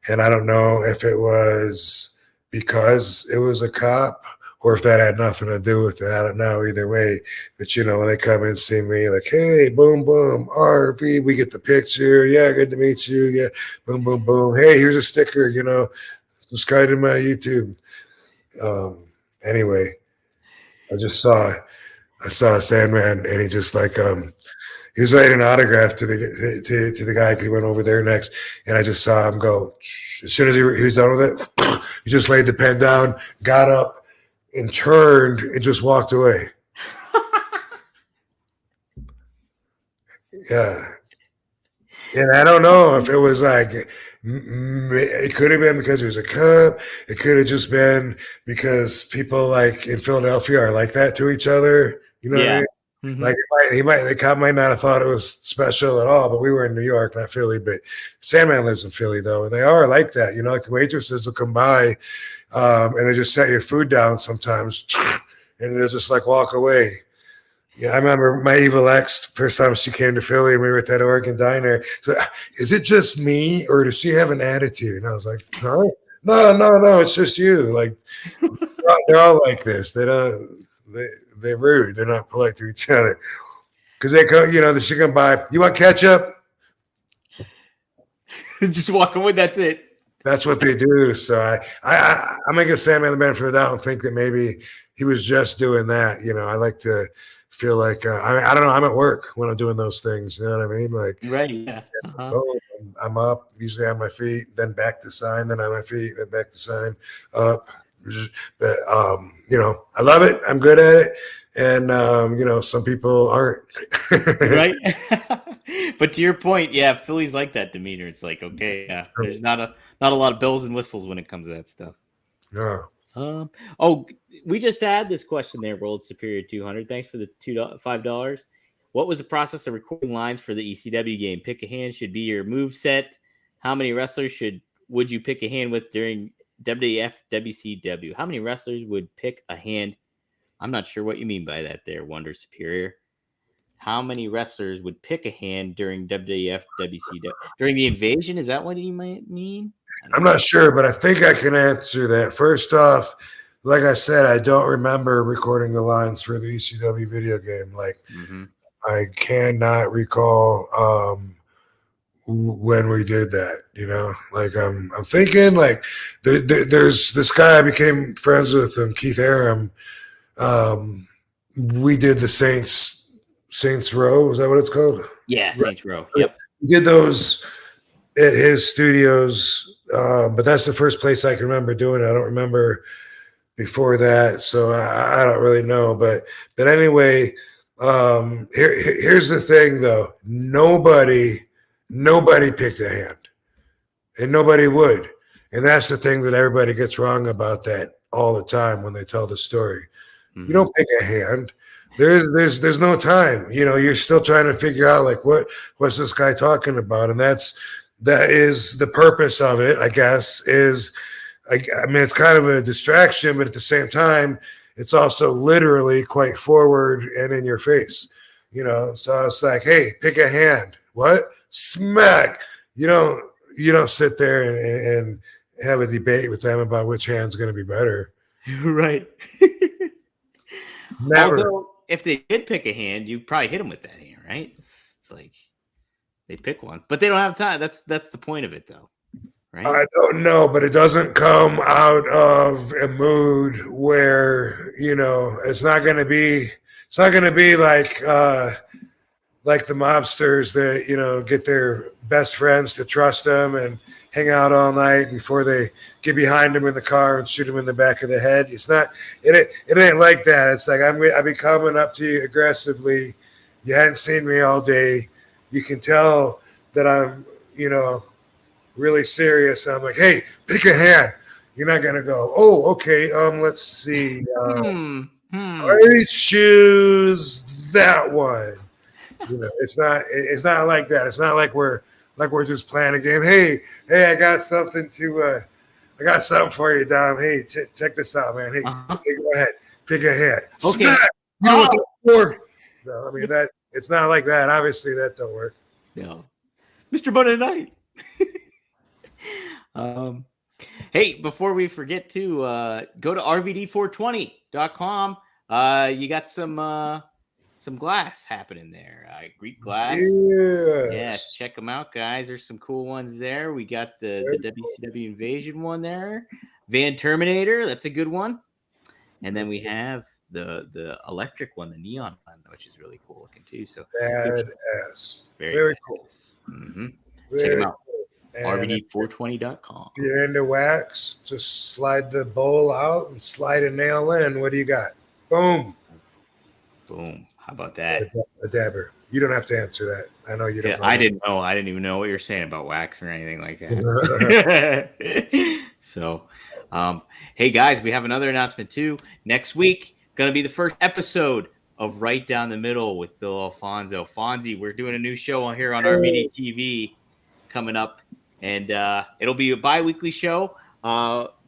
and I don't know if it was because it was a cop or if that had nothing to do with it. I don't know either way. But you know, when they come in and see me, like, hey, boom, boom, RV, we get the picture. Yeah, good to meet you. Yeah, boom, boom, boom. Hey, here's a sticker. You know, subscribe to my YouTube. Anyway, I saw Sandman, and he just like he was writing an autograph to the guy who went over there next, and I just saw him go. As soon as he was done with it, he just laid the pen down, got up, and turned and just walked away. Yeah. And I don't know if it was like, it could have been because he was a cop. It could have just been because people like in Philadelphia are like that to each other. You know what I mean? Mm-hmm. Like the cop might not have thought it was special at all, but we were in New York, not Philly. But Sandman lives in Philly though, and they are like that. You know, like the waitresses will come by, and they just set your food down sometimes, and they'll just like walk away. Yeah, I remember my evil ex, first time she came to Philly and we were at that Oregon diner. So, is it just me or does she have an attitude? And I was like, huh? No, it's just you. Like, they're all like this. They're rude. They're not polite to each other. Because they go, you know, she can buy, you want ketchup? Just walk away. That's it. That's what they do. So I'm going to give Sandman the benefit of the doubt and think that maybe he was just doing that. You know, I like to feel like I don't know. I'm at work when I'm doing those things. You know what I mean? Like, right? Yeah. Uh-huh. Oh, I'm up, usually on my feet, then back to sign, then on my feet, then back to sign, up. But you know, I love it. I'm good at it, and you know, some people aren't. Right. But to your point, yeah, Philly's like that demeanor. It's like, okay, yeah, there's not a lot of bells and whistles when it comes to that stuff. Yeah. We just had this question there, World Superior 200. Thanks for the $5. What was the process of recording lines for the ECW game? Pick a hand should be your move set. How many wrestlers would you pick a hand with during WWF WCW? How many wrestlers would pick a hand? I'm not sure what you mean by that there, Wonder Superior. How many wrestlers would pick a hand during WWF WCW? During the invasion? Is that what you might mean? I'm not sure, but I think I can answer that. First off, like I said, I don't remember recording the lines for the ECW video game. Like, I cannot recall when we did that. You know, like I'm thinking like there's this guy I became friends with, Keith Aram. We did the Saints Row. Is that what it's called? Yeah, Saints Row. Yep. We did those at his studios. But that's the first place I can remember doing it. I don't remember before that, so I don't really know. But anyway, here's the thing, though. Nobody picked a hand, and nobody would. And that's the thing that everybody gets wrong about that all the time when they tell the story. You don't pick a hand. There's no time. You know, you're still trying to figure out like what's this guy talking about, and that is the purpose of it, I guess, is, I mean, it's kind of a distraction, but at the same time, it's also literally quite forward and in your face, you know? So it's like, hey, pick a hand. What? Smack. You don't sit there and have a debate with them about which hand's going to be better. Right. Never. Although, if they did pick a hand, you probably hit them with that hand, right? It's like, they pick one, but they don't have time. That's the point of it, though, right? I don't know, but it doesn't come out of a mood where, you know, it's not going to be like like the mobsters that, get their best friends to trust them and hang out all night before they get behind them in the car and shoot them in the back of the head. It's not, it ain't like that. It's like, I be coming up to you aggressively. You hadn't seen me all day. You can tell that I'm, really serious. I'm like, hey, pick a hand. You're not going to go, oh, okay. Let's see. I choose that one. It's not like that. It's not like we're just playing a game. Hey, I got something for you, Dom. Hey, check this out, man. Hey, hey, go ahead, pick a hand. Okay. Smack! You know what that's for? No, I mean that. It's not like that. Obviously, that don't work. No, Mr. Monday Night. Hey, before we forget to go to rvd420.com. You got some glass happening there. Greek glass. Yes, check them out, guys. There's some cool ones there. We got the WCW Invasion one there. Van Terminator, that's a good one. And then we have the electric one, the neon one, which is really cool looking too. So badass. Very cool. Mm-hmm. Check them out. RVD420.com. If you're into wax, just slide the bowl out and slide a nail in. What do you got? Boom. How about that? A dabber. You don't have to answer that. I know you don't. I didn't know. I didn't even know what you're saying about wax or anything like that. So, hey guys, we have another announcement too. Next week, gonna be the first episode of Right Down the Middle with Bill Alfonso. Fonzie, we're doing a new show on here on RVD TV coming up, and it'll be a bi-weekly show.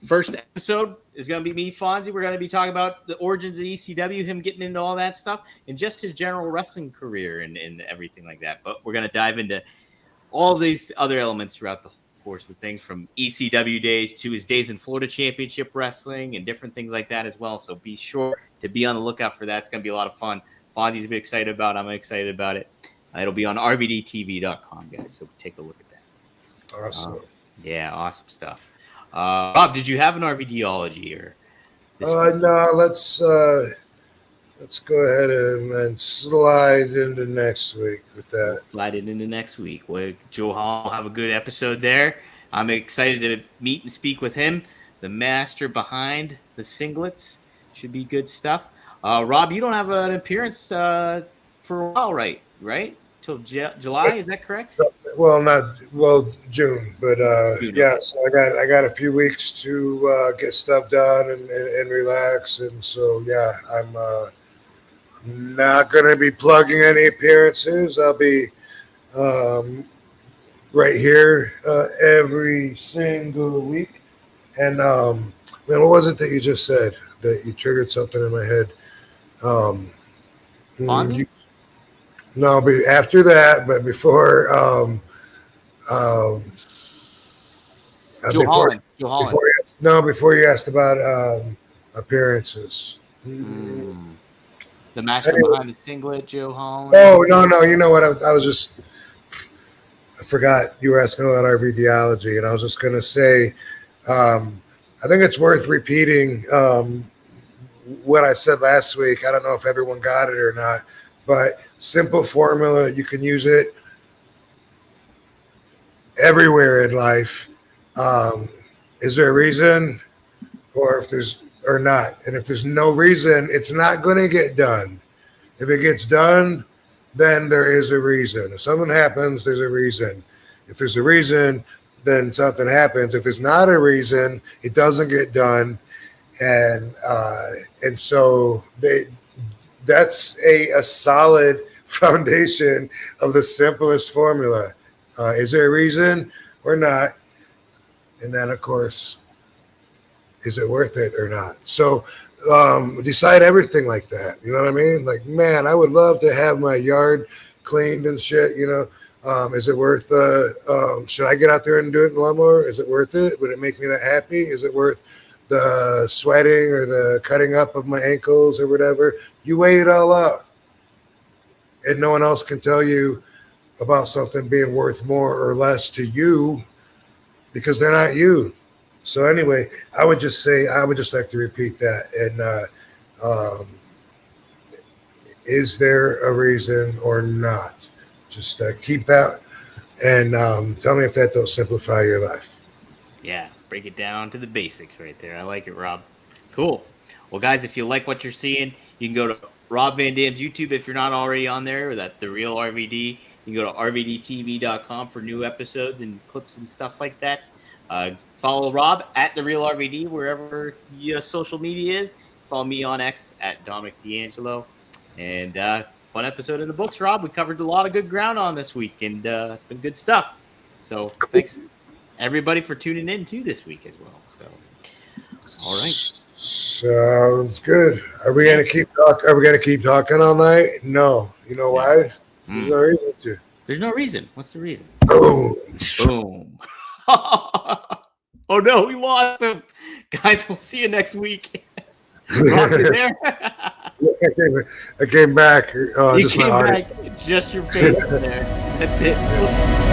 First episode is going to be me, Fonzie. We're going to be talking about the origins of ECW, him getting into all that stuff, and just his general wrestling career and everything like that. But we're going to dive into all these other elements throughout the course of things, from ECW days to his days in Florida Championship Wrestling and different things like that as well. So be sure to be on the lookout for that. It's going to be a lot of fun. Fonzie's been excited about it. I'm excited about it. It'll be on rvdtv.com, guys. So take a look at that. Awesome. Yeah, awesome stuff. Rob, did you have an RVDology or? No, let's go ahead and slide into next week with that. Slide it into next week. Joe Hall will have a good episode there. I'm excited to meet and speak with him, the master behind the singlets. Should be good stuff. Rob, you don't have an appearance for a while, right? Till July, is that correct? June, but June, yeah. okay. So I got a few weeks to get stuff done and relax, and so yeah, I'm not gonna be plugging any appearances. I'll be right here every single week. And man, what was it that you just said that you triggered something in my head? No, but after that, but before Joe Holland. Before you asked about appearances. The master behind the singlet, Joe Holland. Oh no! You know what? I was just, I forgot you were asking about RVDology, and I was just gonna say, I think it's worth repeating what I said last week. I don't know if everyone got it or not, but simple formula. You can use it everywhere in life. Is there a reason, or not? And if there's no reason, it's not going to get done. If it gets done, then there is a reason. If something happens, there's a reason. If there's a reason, then something happens. If there's not a reason, it doesn't get done. And so that's a solid foundation of the simplest formula. Is there a reason or not? And then, of course, is it worth it or not? So decide everything like that. You know what I mean? Like, man, I would love to have my yard cleaned and shit, you know. Is it worth should I get out there and do it in lawnmower? Is it worth it? Would it make me that happy? Is it worth the sweating or the cutting up of my ankles or whatever? You weigh it all out. And no one else can tell you about something being worth more or less to you because they're not you. So anyway, I would just like to repeat that. And Is there a reason or not? Just keep that and tell me if that don't simplify your life. Yeah, break it down to the basics right there. I like it, Rob. Cool. Well, guys, if you like what you're seeing, you can go to Rob Van Dam's YouTube if you're not already on there. That's The Real RVD. You can go to rvdtv.com for new episodes and clips and stuff like that. Follow Rob at The Real RVD wherever your social media is. Follow me on X at Dominic D'Angelo. And fun episode of the books, Rob. We covered a lot of good ground on this week, and it's been good stuff. So thanks, everybody, for tuning in too this week as well. So, all right, sounds good. Are we gonna keep talking? Are we gonna keep talking all night? No. You know why? There's no reason to. There's no reason. What's the reason? Boom. Boom. Oh no, we lost him, guys. We'll see you next week. Rob, you there? I came back. You just came my heart. back. Just your face in there. That's it.